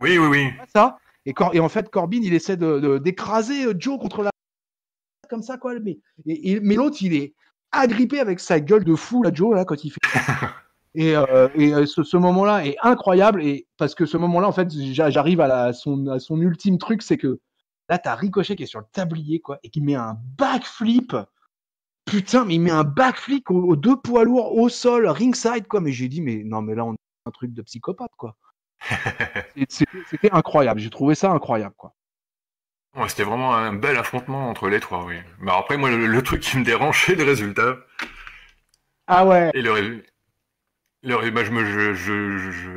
Oui, oui, oui. Ça. Et en fait, Corbin, il essaie d'écraser Joe contre la comme ça, quoi. Mais l'autre, il est agrippé avec sa gueule de fou, là, Joe, là, quand il fait. Et ce moment-là est incroyable, et parce que ce moment-là, en fait, j'arrive à son ultime truc, c'est que là, t'as Ricochet qui est sur le tablier, quoi, et qui met un backflip. Putain, mais il met un backflip aux deux poids lourds au sol, ringside, quoi. Mais j'ai dit, mais non, mais là, on a un truc de psychopathe, quoi. C'était incroyable. J'ai trouvé ça incroyable, quoi. Ouais, c'était vraiment un bel affrontement entre les trois, oui. Mais après, moi, le truc qui me dérange, c'est le résultat. Ah ouais. Et le résultat. Bah,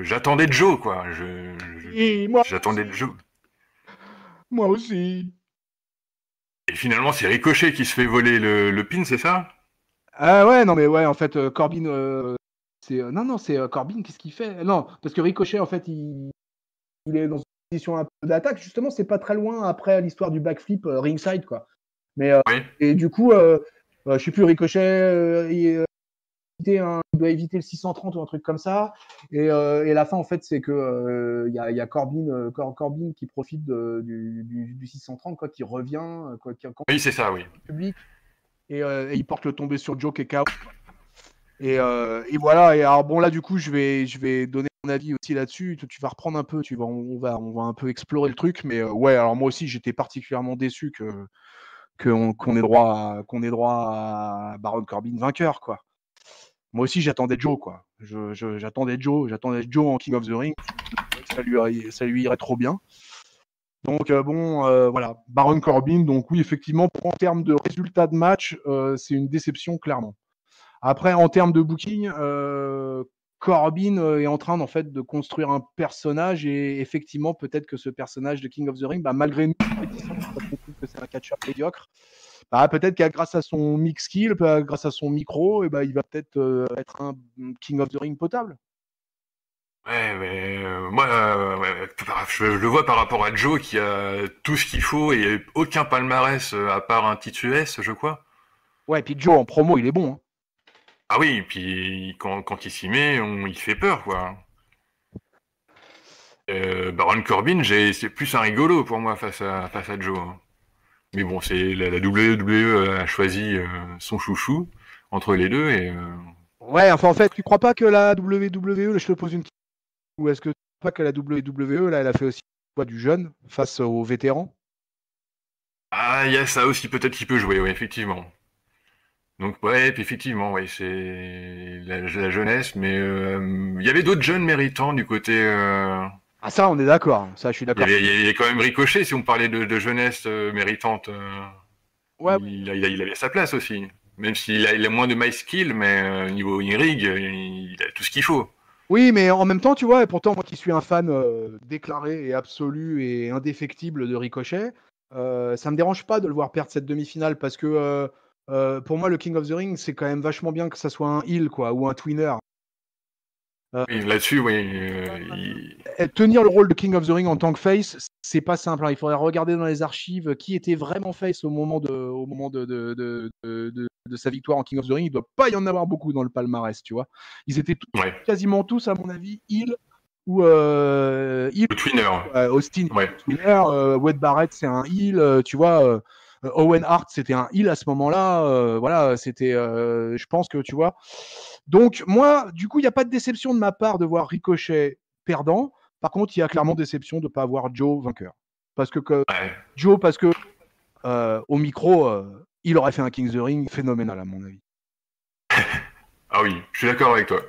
j'attendais Joe, quoi. Et moi J'attendais aussi. Joe. Moi aussi. Et finalement, c'est Ricochet qui se fait voler le pin, c'est ça? Ah ouais, non mais ouais, en fait, Corbin, c'est non, non, c'est Corbin, qu'est-ce qu'il fait? Non, parce que Ricochet, en fait, il est dans une position un peu d'attaque. Justement, c'est pas très loin après l'histoire du backflip ringside, quoi. Mais Oui. et du coup, je sais plus, Ricochet, il doit éviter le 630 ou un truc comme ça. Et la fin, en fait, c'est que y a Corbin, Corbin qui profite du 630, quoi, qui revient, quoi, qui Oui, c'est ça, oui. public et il porte le tombé sur Joe qui est KO. Et voilà. Et alors bon là, du coup, je vais donner mon avis aussi là-dessus. Tu vas reprendre un peu, on va un peu explorer le truc. Mais ouais, alors moi aussi, j'étais particulièrement déçu qu'on ait droit à Baron Corbin vainqueur, quoi. Moi aussi, j'attendais Joe, quoi. J'attendais Joe en King of the Ring. Ça lui irait trop bien. Donc bon, voilà, Baron Corbin. Donc oui, effectivement, en termes de résultats de match, c'est une déception clairement. Après, en termes de booking, Corbin est en train en fait de construire un personnage et effectivement peut-être que ce personnage de King of the Ring, bah, malgré nous, parce qu'on trouve que c'est un catcheur médiocre, bah, peut-être que grâce à son mix skill, grâce à son micro, et bah, il va peut-être être un King of the Ring potable. Ouais, mais moi, ouais, je le vois par rapport à Joe qui a tout ce qu'il faut et aucun palmarès à part un titre US, je crois. Ouais, et puis Joe en promo, il est bon, hein. Ah oui, et puis quand il s'y met, il fait peur, quoi. Baron Corbin, c'est plus un rigolo pour moi face à Joe, hein. Mais bon, c'est la WWE a choisi son chouchou entre les deux et Ouais, enfin en fait, tu crois pas que la WWE, je te pose une question, ou est-ce que tu crois pas que la WWE, là, elle a fait aussi quoi, du jeune face aux vétérans? ah, il y a ça aussi peut-être qui peut jouer, oui, effectivement. Donc ouais, puis effectivement, ouais, c'est la jeunesse, mais il y avait d'autres jeunes méritants du côté. Ah ça, on est d'accord, ça, je suis d'accord. Il y avait quand même Ricochet, si on parlait de jeunesse méritante. Ouais, Il avait sa place aussi. Même il a moins de my skill, mais niveau ring, il a tout ce qu'il faut. oui, mais en même temps, tu vois, et pourtant, moi qui suis un fan déclaré et absolu et indéfectible de Ricochet, ça me dérange pas de le voir perdre cette demi-finale parce que pour moi, le King of the Ring, c'est quand même vachement bien que ça soit un heel, quoi, ou un twinner. Euh, Oui, là-dessus, oui. Tenir le rôle de King of the Ring en tant que face, c'est pas simple, hein. Il faudrait regarder dans les archives qui était vraiment face au moment de sa victoire en King of the Ring. Il doit pas y en avoir beaucoup dans le palmarès, tu vois. Ils étaient Ouais. quasiment tous, à mon avis, heel ou heel. Le twinner. Austin, Ouais. Winner, Wade Barrett, c'est un heel, tu vois. Owen Hart, c'était un heel à ce moment-là. Voilà, c'était, je pense que tu vois. Donc moi, du coup, il n'y a pas de déception de ma part de voir Ricochet perdant. Par contre, il y a clairement déception de ne pas avoir Joe vainqueur. Ouais. Joe, parce que au micro, il aurait fait un King of the Ring phénoménal à mon avis. Ah oui, je suis d'accord avec toi.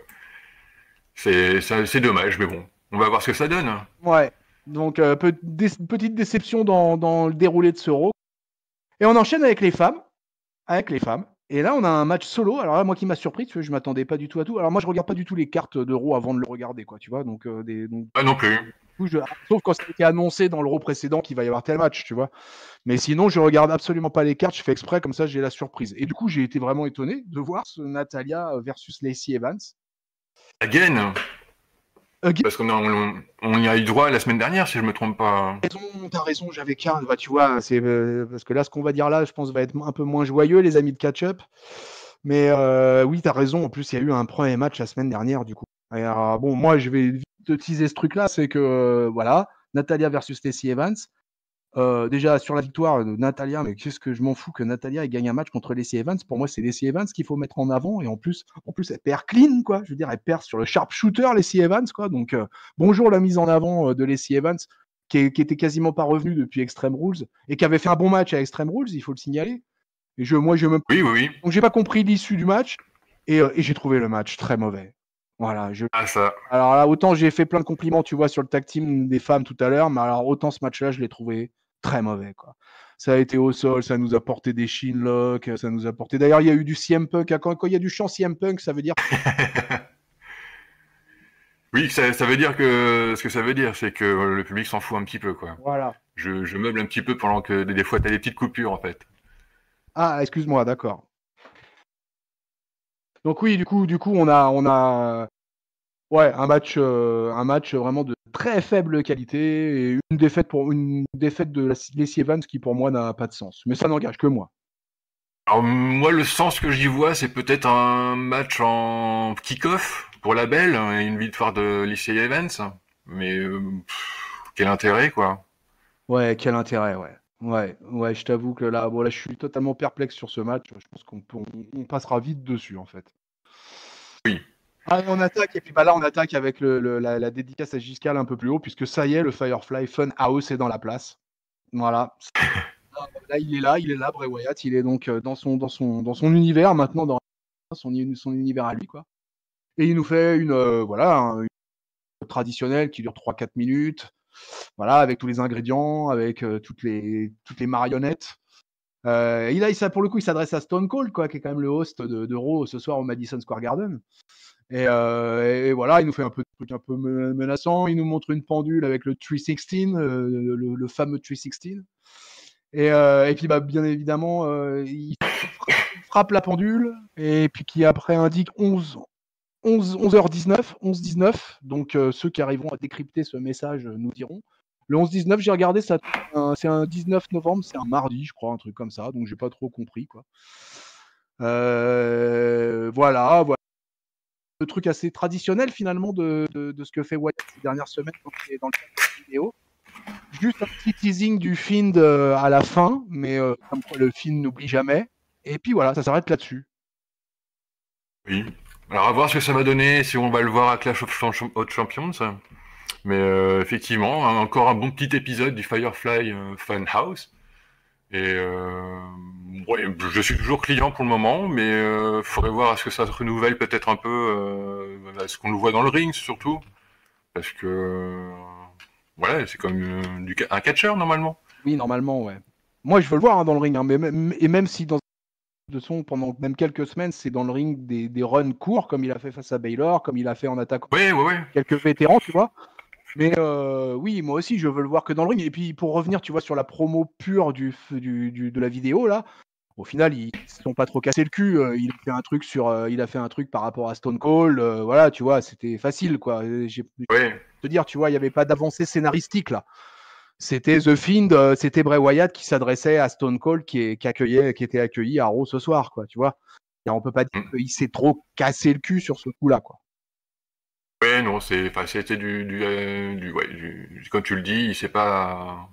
C'est dommage, mais bon. On va voir ce que ça donne. Ouais. Donc petite déception dans le déroulé de ce Raw. Et on enchaîne avec les femmes. Et là, on a un match solo. Alors là, moi qui m'a surpris, parce que je m'attendais pas du tout à tout. Alors moi, je regarde pas du tout les cartes d'Euro avant de le regarder, quoi, tu vois. Donc, Ah non plus. sauf quand ça a été annoncé dans l'Euro précédent qu'il va y avoir tel match, tu vois. Mais sinon, je regarde absolument pas les cartes. Je fais exprès, comme ça, j'ai la surprise. Et du coup, j'ai été vraiment étonné de voir ce Natalia versus Lacey Evans. Again. Again, Parce qu'on y a eu droit la semaine dernière, si je me trompe pas. t'as raison, j'avais qu'un. Bah, tu vois, c'est parce que là, ce qu'on va dire là, je pense, va être un peu moins joyeux, les amis de catch-up. Mais oui, t'as raison. En plus, il y a eu un premier match la semaine dernière, du coup. Et, bon, moi, je vais vite te teaser ce truc-là. C'est que, voilà, Natalia versus Lacey Evans. Déjà, sur la victoire de Natalia, mais qu'est-ce que je m'en fous que Natalia ait gagné un match contre Lacey Evans. Pour moi, c'est Lacey Evans qu'il faut mettre en avant. Et en plus, elle perd clean, quoi. Je veux dire, elle perd sur le sharpshooter, Lacey Evans, quoi. Donc, bonjour la mise en avant de Lacey Evans, qui était quasiment pas revenue depuis Extreme Rules et qui avait fait un bon match à Extreme Rules, il faut le signaler. Et moi, je me Oui, oui, oui. donc j'ai pas compris l'issue du match et j'ai trouvé le match très mauvais. Voilà. Ah ça. Alors là, autant j'ai fait plein de compliments, tu vois, sur le tag team des femmes tout à l'heure, mais alors autant ce match-là, je l'ai trouvé très mauvais, quoi. Ça a été au sol, ça nous a porté des shinlocks, ça nous a porté. D'ailleurs, il y a eu du CM Punk. Quand il y a du chant CM Punk, ça veut dire Oui, ça veut dire que ce que ça veut dire, c'est que le public s'en fout un petit peu, quoi. Voilà. Je meuble un petit peu pendant que des fois t'as des petites coupures en fait. Ah, excuse-moi, d'accord. Donc oui, du coup, on a, ouais, un match vraiment de très faible qualité et une défaite de la Lacey Evans qui pour moi n'a pas de sens. Mais ça n'engage que moi. Alors moi, le sens que j'y vois, c'est peut-être un match en kick-off pour la belle et une victoire de Lacey Evans. Mais quel intérêt, quoi. Ouais, quel intérêt, ouais. Ouais, je t'avoue que là, bon, là, je suis totalement perplexe sur ce match. Je pense on passera vite dessus, en fait. Oui. Ah, on attaque, et puis bah là, on attaque avec la dédicace à Giscard un peu plus haut, puisque ça y est, le Firefly Funhouse est dans la place. Voilà. Là, il est là, Bray Wyatt, il est donc dans son univers maintenant, dans son univers à lui, quoi. Et il nous fait une traditionnelle qui dure 3-4 minutes, voilà, avec tous les ingrédients, avec toutes les marionnettes. Pour le coup, il s'adresse à Stone Cold, quoi, qui est quand même le host de Raw ce soir au Madison Square Garden. Et voilà, il nous fait un peu de trucs un peu menaçant. Il nous montre une pendule avec le 316, le fameux 316. Et puis, bah, bien évidemment, il frappe la pendule, et puis qui après indique 11h19, 11-19. Donc, ceux qui arriveront à décrypter ce message nous diront. Le 11-19, j'ai regardé, c'est un 19 novembre, c'est un mardi, je crois, un truc comme ça. Donc, j'ai pas trop compris, quoi. Voilà. Le truc assez traditionnel, finalement, de ce que fait Wyatt ces dernières semaines dans le cadre de la vidéo. Juste un petit teasing du Fiend à la fin, mais comme quoi le Fiend n'oublie jamais. Et puis voilà, ça s'arrête là-dessus. Oui. Alors à voir ce que ça va donner, si on va le voir à Clash of Champions. Mais effectivement, encore un bon petit épisode du Firefly Funhouse. Et ouais, je suis toujours client pour le moment, mais faudrait voir à ce que ça se renouvelle peut-être un peu, à ce qu'on le voit dans le ring surtout, parce que voilà, c'est comme un catcheur normalement. Oui, normalement, ouais. Moi, je veux le voir, hein, dans le ring, hein, et même si pendant même quelques semaines, c'est dans le ring des runs courts, comme il a fait face à Baylor, comme il a fait en attaquant Ouais. quelques vétérans, tu vois. Mais oui, moi aussi, je veux le voir que dans le ring. Et puis, pour revenir, tu vois, sur la promo pure de la vidéo, là, au final, ils ne se sont pas trop cassé le cul. Il a fait un truc par rapport à Stone Cold. Voilà, tu vois, c'était facile, quoi. Ouais. Te dire, tu vois, il n'y avait pas d'avancée scénaristique, là. C'était The Fiend, c'était Bray Wyatt qui s'adressait à Stone Cold qui était accueilli à Raw ce soir, quoi, tu vois. Et on peut pas dire Mm. qu'il s'est trop cassé le cul sur ce coup-là, quoi. Ouais, non, c'était comme tu le dis, c'est pas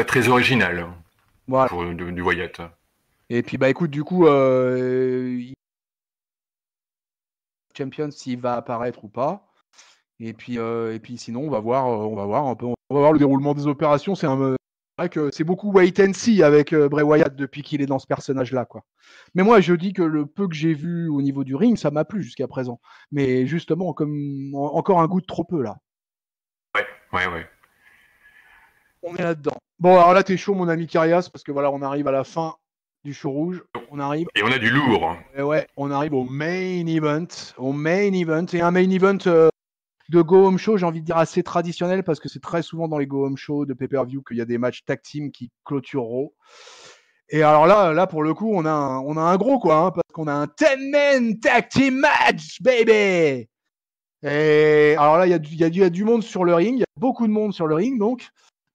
très original, hein, Voilà. pour du Wyatt. Et puis, bah écoute, du coup, Champion s'il va apparaître ou pas. Et puis sinon, on va voir un peu, on va voir le déroulement des opérations. C'est vrai que c'est beaucoup wait and see avec Bray Wyatt depuis qu'il est dans ce personnage-là, quoi. Mais moi, je dis que le peu que j'ai vu au niveau du ring, ça m'a plu jusqu'à présent. Mais justement, encore un goût de trop peu là. Ouais. On est là-dedans. Bon, alors là, t'es chaud, mon ami Karias, parce que voilà, on arrive à la fin du show rouge. On arrive. Et on a du lourd. Et ouais, on arrive au main event. Et un main event de Go Home Show, j'ai envie de dire assez traditionnel, parce que c'est très souvent dans les Go Home Show de pay-per-view qu'il y a des matchs tag team qui clôtureront. Et alors là, pour le coup, on a un gros, quoi, hein, parce qu'on a un 10-man tag team match, baby! Et alors là, il y a du monde sur le ring, il y a beaucoup de monde sur le ring, donc.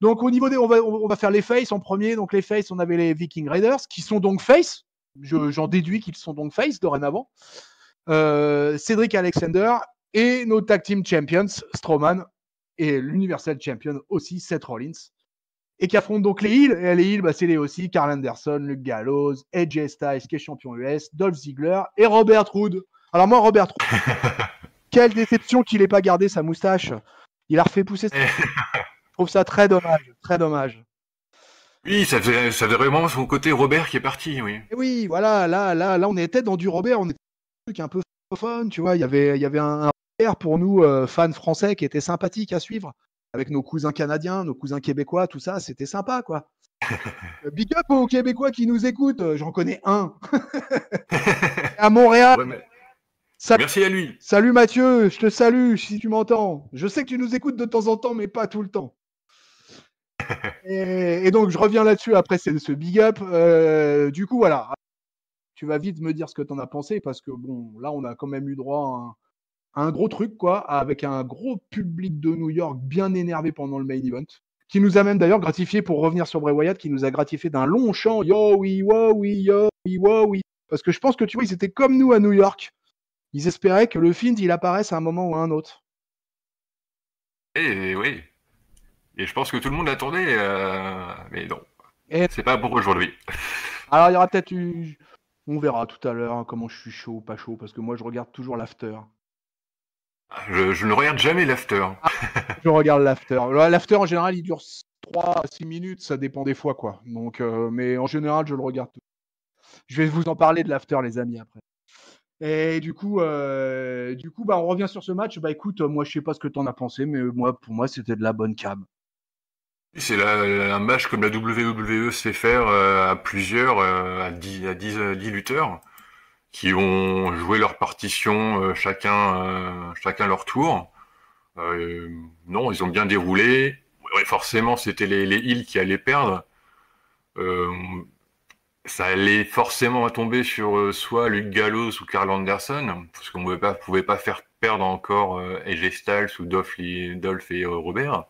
Donc au niveau on va faire les faces en premier. Donc les faces, on avait les Viking Raiders, qui sont donc face. J'en déduis qu'ils sont donc face dorénavant. Cédric Alexander et nos tag team champions, Strowman, et l'Universal Champion aussi, Seth Rollins. Et qui affrontent donc les Heels. Et les Heels, bah, c'est les aussi Karl Anderson, Luke Gallows, AJ Styles, qui est champion US, Dolph Ziggler et Robert Roode. Alors moi, Robert Roode, quelle déception qu'il n'ait pas gardé sa moustache. Il a refait pousser sa moustache. Je trouve ça très dommage, très dommage. Oui, ça faisait vraiment son côté Robert qui est parti, oui. Et oui, voilà, là, on était dans du Robert, on était dans un truc un peu francophone, tu vois. Il y avait un Robert pour nous, fans français, qui était sympathique à suivre. Avec nos cousins canadiens, nos cousins québécois, tout ça, c'était sympa, quoi. Big up aux Québécois qui nous écoutent, j'en connais un. À Montréal, Ouais, mais Merci à lui. Salut Mathieu, je te salue si tu m'entends. Je sais que tu nous écoutes de temps en temps, mais pas tout le temps. Et donc, je reviens là-dessus après ce big up. Du coup, voilà. Tu vas vite me dire ce que tu en as pensé parce que, bon, là, on a quand même eu droit à un gros truc, quoi, avec un gros public de New York bien énervé pendant le main event, qui nous a même d'ailleurs gratifié, pour revenir sur Bray Wyatt, qui nous a gratifié d'un long chant Yo, oui, wow, oui, yo, oui, wow, oui. Parce que je pense que, tu vois, ils étaient comme nous à New York. Ils espéraient que le Fiend, il apparaisse à un moment ou à un autre. Et oui. Et je pense que tout le monde attendait, mais non. Et C'est pas pour aujourd'hui. alors, il y aura peut-être eu. On verra tout à l'heure hein, comment je suis chaud ou pas chaud, parce que moi, je regarde toujours l'after. Je ne regarde jamais l'after. Je regarde l'after. L'after, en général, il dure 3 à 6 minutes, ça dépend des fois, quoi. Donc, mais en général, je le regarde tout. Je vais vous en parler de l'after, les amis, après. Et du coup, bah, on revient sur ce match. Bah, écoute, moi, je sais pas ce que t'en as pensé, mais moi, pour moi, c'était de la bonne cam. C'est un match comme la WWE sait faire à plusieurs, à 10 lutteurs, qui ont joué leur partition chacun leur tour. Non, ils ont bien déroulé. Ouais, forcément, c'était les heels qui allaient perdre. Euh, Ça allait forcément tomber sur soit Luke Gallows ou Karl Anderson, parce qu'on pouvait pas faire perdre encore AJ Styles ou Dolph et Robert.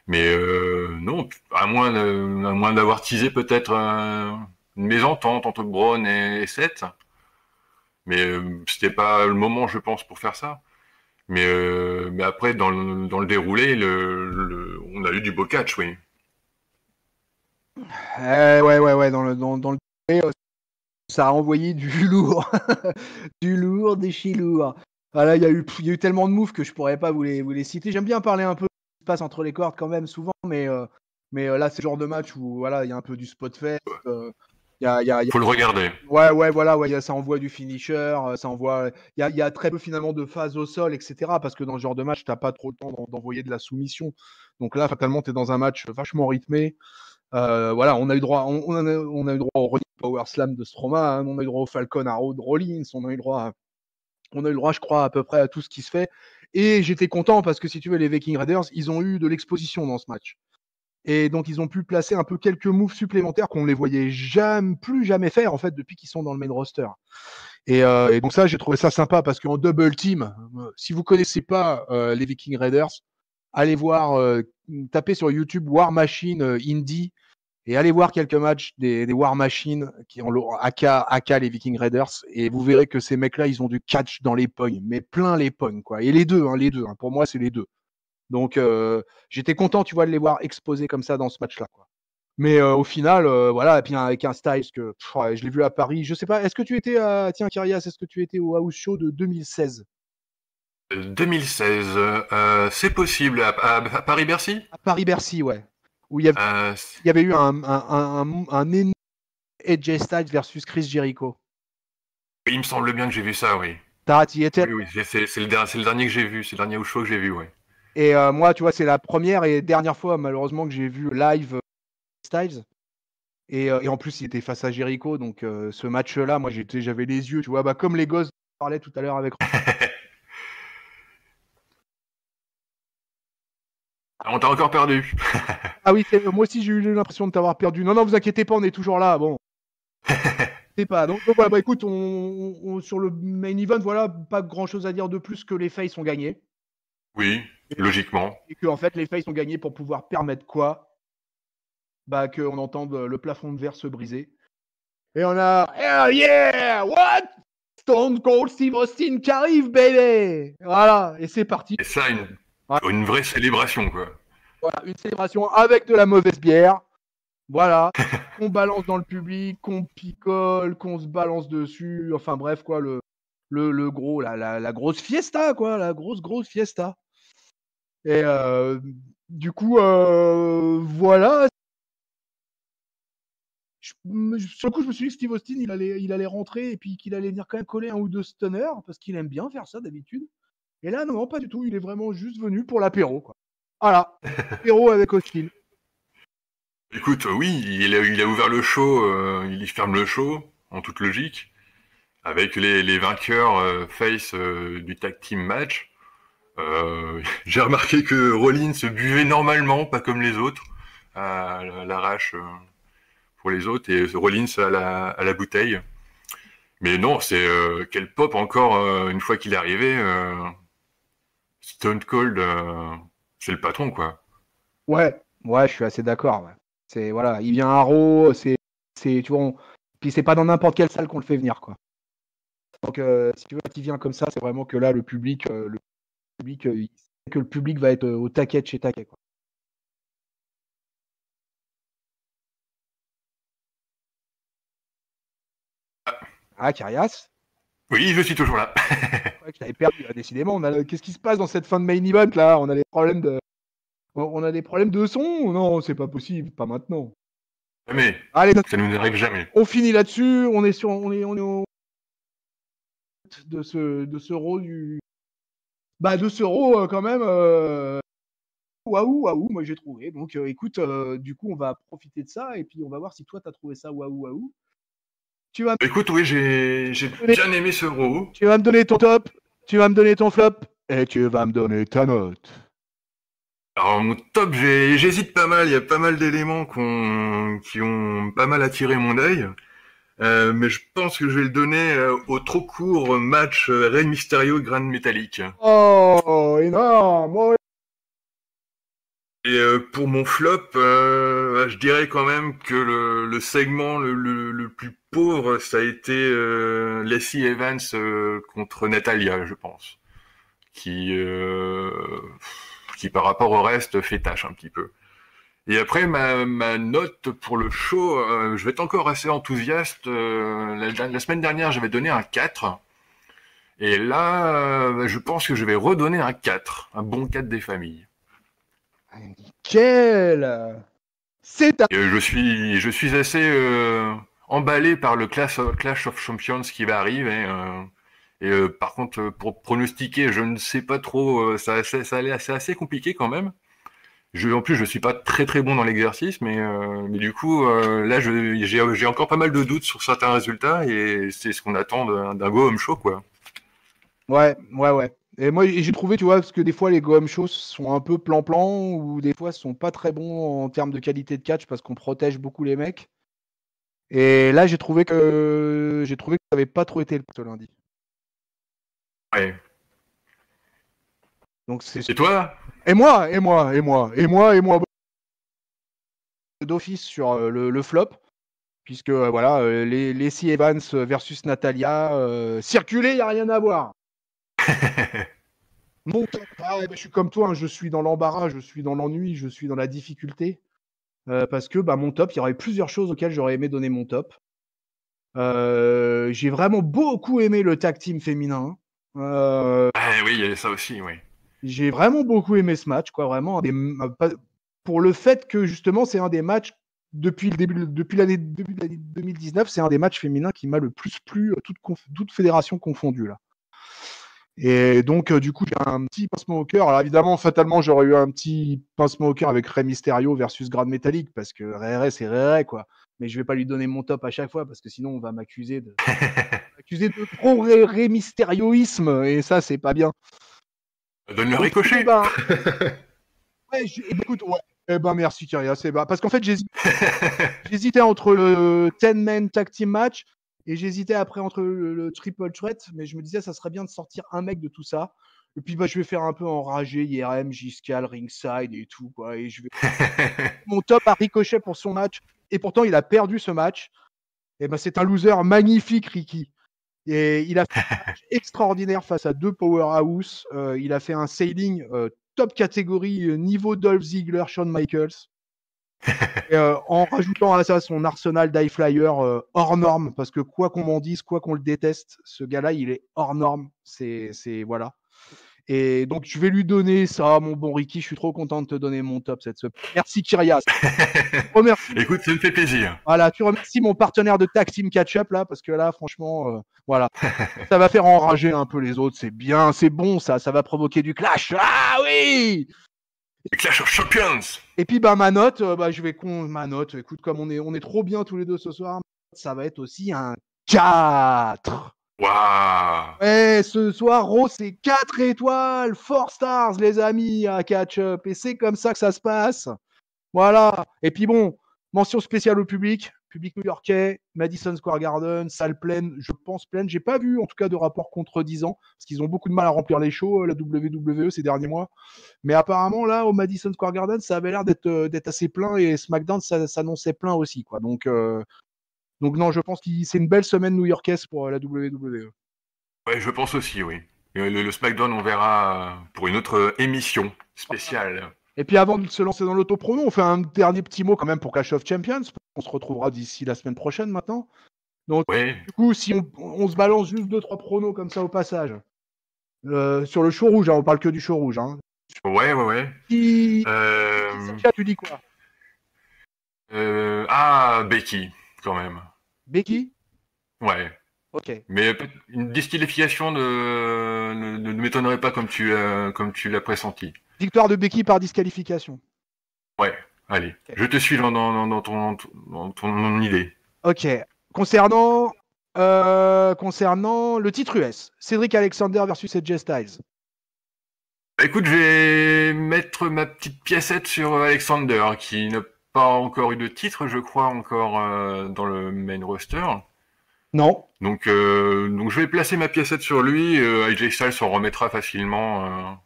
Mais non, à moins d'avoir teasé peut-être une mésentente entre Braun et Seth. Mais c'était pas le moment, je pense, pour faire ça. Mais après, dans le déroulé, on a eu du beau catch, oui. Ouais, dans le ça a envoyé du lourd, du lourd, des chilourds. Voilà, il y a eu tellement de moves que je pourrais pas vous les citer. J'aime bien parler un peu de ce qui se passe entre les cordes quand même souvent, mais là c'est le genre de match où voilà, il y a un peu du spot fest. Faut le regarder. Ouais, voilà, ouais, ça envoie du finisher, ça envoie. Il y a très peu finalement de phases au sol, etc. Parce que dans ce genre de match, t'as pas trop le temps d'envoyer de la soumission. Donc là, fatalement, t'es dans un match vachement rythmé. Voilà, on a eu droit, on a eu droit au Running Power Slam de Strowman, on a eu droit au Falcon Arrow de Rollins, on a eu droit, je crois, à peu près à tout ce qui se fait. Et j'étais content parce que si tu veux, les Viking Raiders, ils ont eu de l'exposition dans ce match. Et donc ils ont pu placer un peu quelques moves supplémentaires qu'on les voyait plus jamais faire en fait depuis qu'ils sont dans le main roster. Et donc ça, j'ai trouvé ça sympa parce qu'en double team, si vous connaissez pas les Viking Raiders, allez voir, tapez sur YouTube War Machine Indie et allez voir quelques matchs des War Machine qui ont AK les Viking Raiders et vous verrez que ces mecs-là, ils ont du catch dans les pognes, mais plein les pognes quoi. Et les deux. Pour moi, c'est les deux. Donc j'étais content, tu vois, de les voir exposés comme ça dans ce match-là, quoi. Mais au final, voilà, et puis avec un Styles que ouais, je l'ai vu à Paris. Je sais pas, est-ce que tu étais à tiens Kyrias, est-ce que tu étais au House Show de 2016? 2016, c'est possible à Paris-Bercy. À Paris-Bercy, ouais. Où Euh, il y avait eu un énorme AJ Styles versus Chris Jericho. il me semble bien que j'ai vu ça, oui. Y étais. Oui, c'est le dernier que j'ai vu, c'est le dernier show que j'ai vu, oui. Et moi, tu vois, c'est la première et dernière fois, malheureusement, que j'ai vu live Styles. Et en plus, il était face à Jericho. Donc, ce match-là, moi, j'avais les yeux, tu vois, bah, comme les gosses parlaient tout à l'heure avec. On t'a encore perdu. Ah oui, moi aussi, j'ai eu l'impression de t'avoir perdu. Non, non, vous inquiétez pas, on est toujours là. Bon. C'est pas. Donc voilà, bah écoute, sur le main event, voilà, pas grand chose à dire de plus que les faces ont gagné. Oui, logiquement. Et que, en fait, les faces ont gagné pour pouvoir permettre quoi? Bah, qu'on entende le plafond de verre se briser. Et on a Hell yeah! What? Stone Cold Steve Austin qui arrive, baby! Voilà, et c'est parti. Et ça, une vraie célébration, quoi. Voilà, une célébration avec de la mauvaise bière. Voilà. On balance dans le public, qu'on picole, qu'on se balance dessus. Enfin bref, quoi, le gros, la grosse fiesta, quoi, la grosse fiesta. Et du coup, voilà. Sur le coup, je me suis dit que Steve Austin, il allait rentrer et puis qu'il allait venir quand même coller un ou deux stunners parce qu'il aime bien faire ça d'habitude. Et là, non, pas du tout. Il est vraiment juste venu pour l'apéro, quoi. Voilà. Apéro avec Austin. Écoute, oui, il a ouvert le show, il ferme le show, en toute logique. avec les vainqueurs face du tag team match. J'ai remarqué que Rollins se buvait normalement, pas comme les autres, à l'arrache pour les autres, et Rollins à la bouteille. Mais non, c'est quel pop encore une fois qu'il est arrivé. Stone Cold, c'est le patron, quoi. Ouais, ouais, je suis assez d'accord. Ouais. C'est voilà, il vient à Raw, tu vois, puis c'est pas dans n'importe quelle salle qu'on le fait venir, quoi. Donc, si tu veux, qu'il vient comme ça, c'est vraiment que là, le public, il sait que le public va être au taquet de chez taquet, quoi. Ah, Karias, Oui, je suis toujours là. ouais, je t'avais perdu, là, décidément. Qu'est-ce qui se passe dans cette fin de main event là? On a des problèmes de son? Non, c'est pas possible, pas maintenant. Jamais. Allez, Ça nous arrive jamais. on finit là-dessus. On est au de ce Raw de ce Raw quand même. Waouh, waouh, moi j'ai trouvé. Donc écoute, du coup, on va profiter de ça et puis on va voir si toi t'as trouvé ça waouh, waouh. Tu vas, Écoute, oui, j'ai me donner, bien aimé ce Raw. tu vas me donner ton top, tu vas me donner ton flop et tu vas me donner ta note. Alors mon top, j'hésite pas mal. Il y a pas mal d'éléments qui ont pas mal attiré mon œil. Mais je pense que je vais le donner au trop court match Rey Mysterio Grand Metallic. Oh, énorme! Oh, Et pour mon flop, je dirais quand même que le segment le plus pauvre, ça a été Lacey Evans contre Natalia, je pense, qui euh, qui par rapport au reste fait tâche un petit peu. Et après, ma note pour le show, je vais être encore assez enthousiaste. La semaine dernière, j'avais donné un 4. Et là, je pense que je vais redonner un 4. Un bon 4 des familles. nickel! C'est ta... Et je suis assez emballé par le Clash of Champions qui va arriver. Par contre, pour pronostiquer, je ne sais pas trop. C'est assez compliqué quand même. En plus, je suis pas très très bon dans l'exercice, mais du coup, là, j'ai encore pas mal de doutes sur certains résultats et c'est ce qu'on attend d'un go home show, quoi. Ouais, ouais, ouais. Et moi, j'ai trouvé, tu vois, parce que des fois, les Go-Home Shows sont un peu plan-plan, ou des fois, sont pas très bons en termes de qualité de catch parce qu'on protège beaucoup les mecs. Et là, j'ai trouvé que ça n'avait pas trop été le cas ce lundi. Ouais. Donc c'est Et toi? et moi d'office sur le flop, puisque voilà, les Lacey Evans versus Natalia, circuler, il n'y a rien à voir. Mon top, je suis comme toi, hein, je suis dans l'embarras, je suis dans l'ennui, je suis dans la difficulté. Parce que mon top, il y aurait plusieurs choses auxquelles j'aurais aimé donner mon top. J'ai vraiment beaucoup aimé le tag team féminin. Ah oui, il y a ça aussi, oui. J'ai vraiment beaucoup aimé ce match, quoi. Vraiment, pour le fait que justement, c'est un des matchs depuis l'année 2019, c'est un des matchs féminins qui m'a le plus plu, toute fédération confondue là. Et donc, du coup, j'ai un petit pincement au cœur. Alors, évidemment, fatalement, j'aurais eu un petit pincement au cœur avec Rey Mysterio versus Grade Metallic, parce que Rey, c'est Rey, quoi. Mais je vais pas lui donner mon top à chaque fois, parce que sinon, on va m'accuser de trop Rey Mysterioisme, et ça, c'est pas bien. Donne le Donc, ricochet. Ouais, écoute, ouais. Merci, Kyria. Parce qu'en fait, j'hésitais entre le 10-man tag team match et j'hésitais après entre le triple threat, mais je me disais, ça serait bien de sortir un mec de tout ça. Et puis, je vais faire un peu enrager IRM, Giscal, Ringside et tout, quoi. Et je vais mon top à Ricochet pour son match. Et pourtant, il a perdu ce match. Et c'est un loser magnifique, Ricky. Et il a fait un match extraordinaire face à deux powerhouse. Il a fait un sailing top catégorie, niveau Dolph Ziggler, Shawn Michaels. Et, en rajoutant à ça son arsenal d'high flyer hors norme, parce que quoi qu'on m'en dise, quoi qu'on le déteste, ce gars-là, il est hors norme. C'est voilà. Et donc, je vais lui donner ça, mon bon Ricky. Je suis trop content de te donner mon top cette semaine. Merci, Kyrias. Remercie. Écoute, ça me fait plaisir. Voilà, tu remercies mon partenaire de tag team catch-up là, parce que là, franchement, voilà, ça va faire enrager un peu les autres. C'est bien, c'est bon, ça va provoquer du clash. Ah oui. Le Clash of Champions. Et puis ma note, ma note. Écoute, comme on est trop bien tous les deux ce soir, ça va être aussi un 4. Waouh! Ouais, ce soir, Raw, c'est 4 étoiles, 4 stars, les amis, à catch-up. Et c'est comme ça que ça se passe. Voilà. Et puis bon, mention spéciale au public new-yorkais, Madison Square Garden, salle pleine, je pense pleine. J'ai pas vu en tout cas de rapport contredisant, parce qu'ils ont beaucoup de mal à remplir les shows, la WWE ces derniers mois. Mais apparemment là, au Madison Square Garden, ça avait l'air d'être assez plein et SmackDown ça s'annonçait plein aussi, quoi. Donc non, je pense que c'est une belle semaine new-yorkaise pour la WWE. Ouais, je pense aussi, oui. Le SmackDown, on verra pour une autre émission spéciale. Et puis avant de se lancer dans l'autoprono, on fait un dernier petit mot quand même pour Clash of Champions. On se retrouvera d'ici la semaine prochaine maintenant. Donc, Ouais. du coup, si on se balance juste 2-3 pronos comme ça au passage, sur le show rouge, hein, on parle que du show rouge. Hein. Ouais, ouais, ouais. Qui, Euh, Sacha, tu dis quoi? Becky, quand même. Becky? Ouais. Ok. Mais une disqualification ne m'étonnerait pas comme tu l'as pressenti. Victoire de Becky par disqualification. Ouais, allez. Ok. Je te suis dans ton idée. Ok. Concernant le titre US, Cedric Alexander versus AJ Styles. Bah, écoute, je vais mettre ma petite piécette sur Alexander, qui n'a pas encore eu de titre, je crois, encore dans le main roster. Non. Donc je vais placer ma piécette sur lui. AJ Styles s'en remettra facilement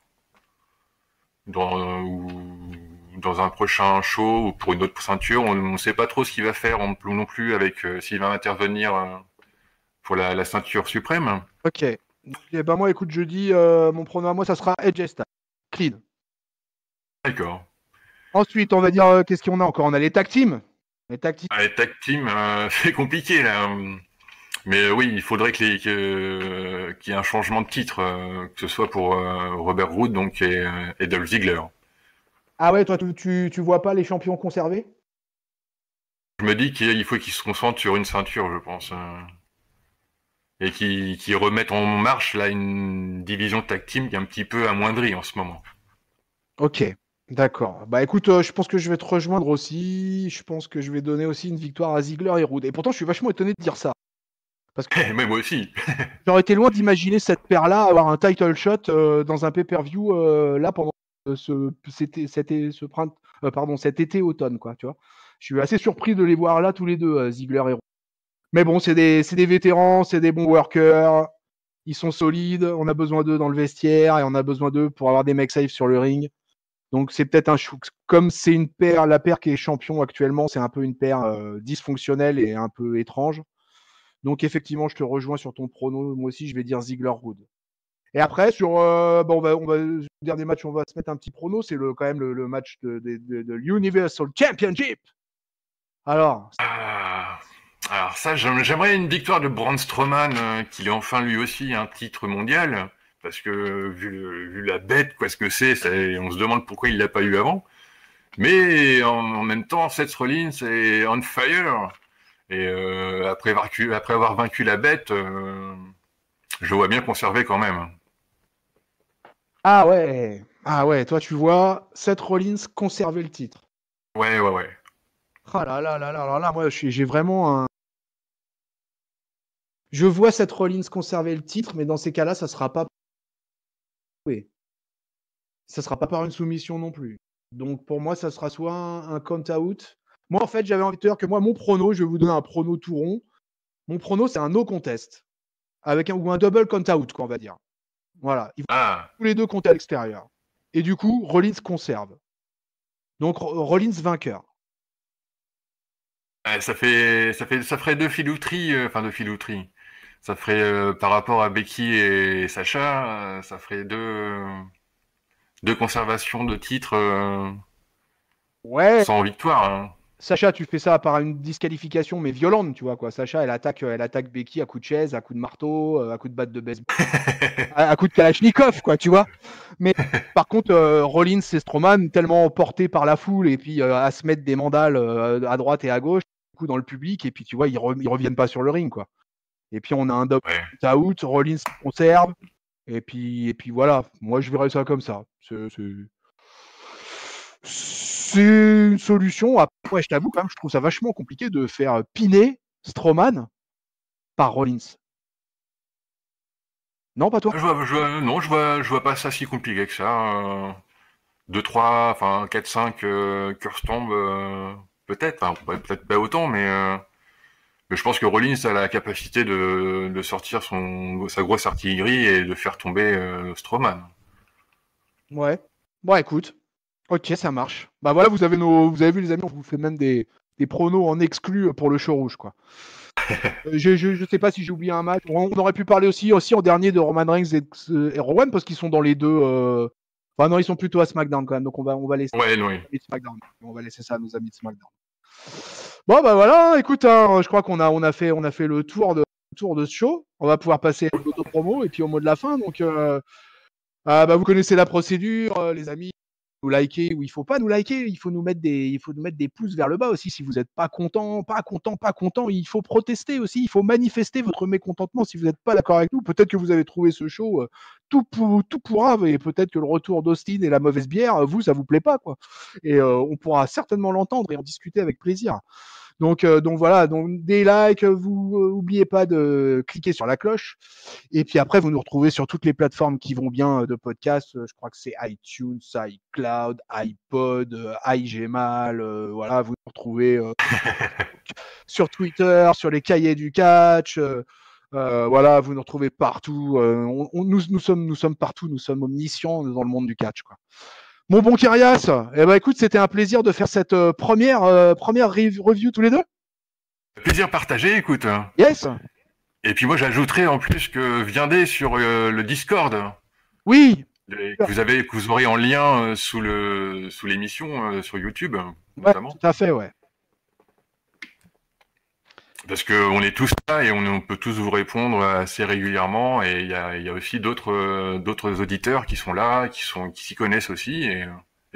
dans un prochain show ou pour une autre ceinture. On ne sait pas trop ce qu'il va faire non plus avec s'il va intervenir pour la ceinture suprême. Ok. Eh ben moi, écoute, je dis mon pronom à moi, ça sera AJ Styles. Clean. D'accord. Ensuite, on va dire qu'est-ce qu'on a encore? On a les tag teams. Les tag teams. Les tag team, c'est compliqué là. Mais oui, il faudrait qu'il y ait un changement de titre, que ce soit pour Robert Roode donc et Dolph Ziggler. Ah ouais, toi, tu vois pas les champions conservés? Je me dis qu'il faut qu'il se concentre sur une ceinture, je pense, et qu'il remette en marche là une division tag team qui est un petit peu amoindrie en ce moment. Ok, d'accord. Bah écoute, je pense que je vais te rejoindre aussi. Je pense que je vais donner aussi une victoire à Ziggler et Roode. Et pourtant, je suis vachement étonné de dire ça. Parce que Mais moi aussi. j'aurais été loin d'imaginer cette paire-là avoir un title shot dans un pay-per-view là pendant cet été-automne, quoi, tu vois. Je suis assez surpris de les voir là tous les deux, Ziggler et Roode. Mais bon, c'est des vétérans, c'est des bons workers. Ils sont solides. On a besoin d'eux dans le vestiaire et on a besoin d'eux pour avoir des mecs safe sur le ring. Donc c'est peut-être comme c'est une paire, la paire qui est champion actuellement, c'est un peu une paire dysfonctionnelle et un peu étrange. Donc effectivement, je te rejoins sur ton prono. Moi aussi, je vais dire Ziggler Roode. Et après, le dernier match, on va se mettre un petit prono. C'est quand même le match de l'Universal Championship. Alors, Alors ça, j'aimerais une victoire de Braun Strowman, qu'il ait enfin lui aussi un titre mondial, parce que vu la bête, quoi, ce que on se demande pourquoi il l'a pas eu avant. Mais en même temps, Seth Rollins est on fire. Et après avoir vaincu la bête, je le vois bien conserver quand même. ah ouais, toi tu vois Seth Rollins conserver le titre. Ouais, ouais, ouais. Ah là là là là là là, moi j'ai vraiment un. Je vois Seth Rollins conserver le titre, mais dans ces cas-là, ça sera pas. Oui. Ça sera pas par une soumission non plus. Donc pour moi, ça sera soit un count-out. Moi, en fait, j'avais envie de dire que moi, mon prono, je vais vous donner un prono tout rond. Mon prono, c'est un no contest. Ou un double count-out, quoi, on va dire. Voilà. Ils vont Ah, tous les deux compter à l'extérieur. Et du coup, Rollins conserve. Donc Rollins vainqueur. ça ferait deux filouteries, enfin deux filouteries. Ça ferait par rapport à Becky et Sacha, ça ferait deux conservations de titres Ouais. sans victoire. Hein. Sacha, tu fais ça par une disqualification, mais violente, tu vois, quoi. Sacha, elle attaque Becky à coups de chaise, à coups de marteau, à coups de batte de baseball, à coups de Kalachnikov, quoi, tu vois. Mais par contre, Rollins et Strowman, tellement portés par la foule et puis à se mettre des mandales à droite et à gauche, du coup, dans le public, et puis tu vois, ils reviennent pas sur le ring, quoi. Et puis on a un double Ouais. out, Rollins conserve, et puis voilà. Moi, je verrais ça comme ça. C'est une solution. Après, je t'avoue, quand même, je trouve ça vachement compliqué de faire piner Strowman par Rollins. Non, pas toi. Je vois pas ça si compliqué que ça. 2, 3, enfin 4, 5 Curse-Tomb, peut-être, enfin, peut-être pas autant, mais je pense que Rollins a la capacité de sortir sa grosse artillerie et de faire tomber Strowman. Ouais. Bon, écoute. Ok, ça marche. Bah voilà, vous avez vu les amis, on vous fait même des pronos en exclu pour le show rouge, quoi. Je sais pas si j'ai oublié un match. On aurait pu parler aussi en dernier de Roman Reigns et Rowan parce qu'ils sont dans les deux. Enfin non, ils sont plutôt à SmackDown quand même. Donc on va laisser Ouais, oui. SmackDown. On va laisser ça à nos amis de SmackDown. Bon bah voilà, écoute, hein, je crois qu'on a fait le tour de ce show. On va pouvoir passer à l'auto-promo et puis au mot de la fin. Donc bah, vous connaissez la procédure, les amis. Nous liker ou il faut pas nous liker, il faut nous mettre des pouces vers le bas aussi. Si vous n'êtes pas content, il faut protester aussi, il faut manifester votre mécontentement si vous n'êtes pas d'accord avec nous. Peut-être que vous avez trouvé ce show tout pourrave et peut-être que le retour d'Austin et la mauvaise bière, ça vous plaît pas, quoi. Et on pourra certainement l'entendre et en discuter avec plaisir. Donc voilà, donc des likes, vous oubliez pas de cliquer sur la cloche. Et puis après, vous nous retrouvez sur toutes les plateformes qui vont bien de podcast. Je crois que c'est iTunes, iCloud, iPod, iGmal. Voilà, vous nous retrouvez sur Twitter, sur les cahiers du catch. Voilà, vous nous retrouvez partout. Nous sommes partout, nous sommes omniscients dans le monde du catch, quoi. Mon bon Kyrias, écoute, c'était un plaisir de faire cette première review tous les deux. Plaisir partagé, écoute. Yes. Et puis moi, j'ajouterais en plus que viendez sur le Discord. Oui. Que vous aurez en lien sous l'émission sur YouTube, notamment. Ouais, tout à fait, ouais. Parce qu'on est tous là et on peut tous vous répondre assez régulièrement. Et il y a aussi d'autres auditeurs qui sont là, qui s'y connaissent aussi. Et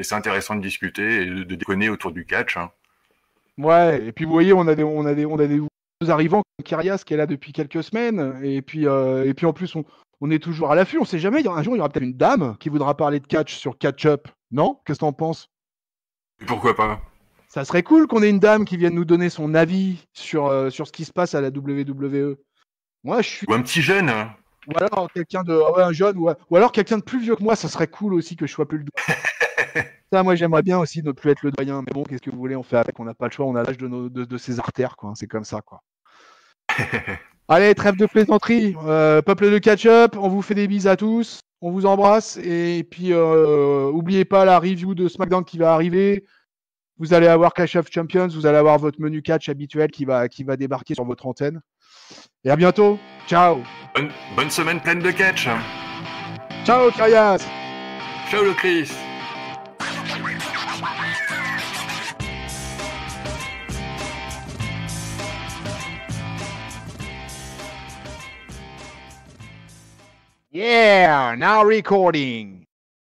c'est intéressant de discuter et de déconner autour du catch. Hein. Ouais, et puis vous voyez, on a des arrivants comme Kyrias qui est là depuis quelques semaines. Et puis en plus, on est toujours à l'affût. On sait jamais, un jour, il y aura peut-être une dame qui voudra parler de catch sur Catch Up. Non? Qu'est-ce que t'en penses? Pourquoi pas? Ça serait cool qu'on ait une dame qui vienne nous donner son avis sur ce qui se passe à la WWE. Moi, je suis. Ou un petit jeune. Ou alors quelqu'un un jeune, ou alors quelqu'un de plus vieux que moi, ça serait cool aussi que je sois plus le doyen. Ça, moi, j'aimerais bien aussi ne plus être le doyen. Mais bon, qu'est-ce que vous voulez, on fait avec, on n'a pas le choix, on a l'âge de ses artères, quoi. C'est comme ça, quoi. Allez, trêve de plaisanterie. Peuple de catch-up, on vous fait des bises à tous. On vous embrasse. Et puis, oubliez pas la review de SmackDown qui va arriver. Vous allez avoir Clash of Champions, vous allez avoir votre menu catch habituel qui va débarquer sur votre antenne. Et à bientôt. Ciao. Bonne semaine pleine de catch. Ciao, Kyrias. Ciao, le Chris. Yeah, now recording.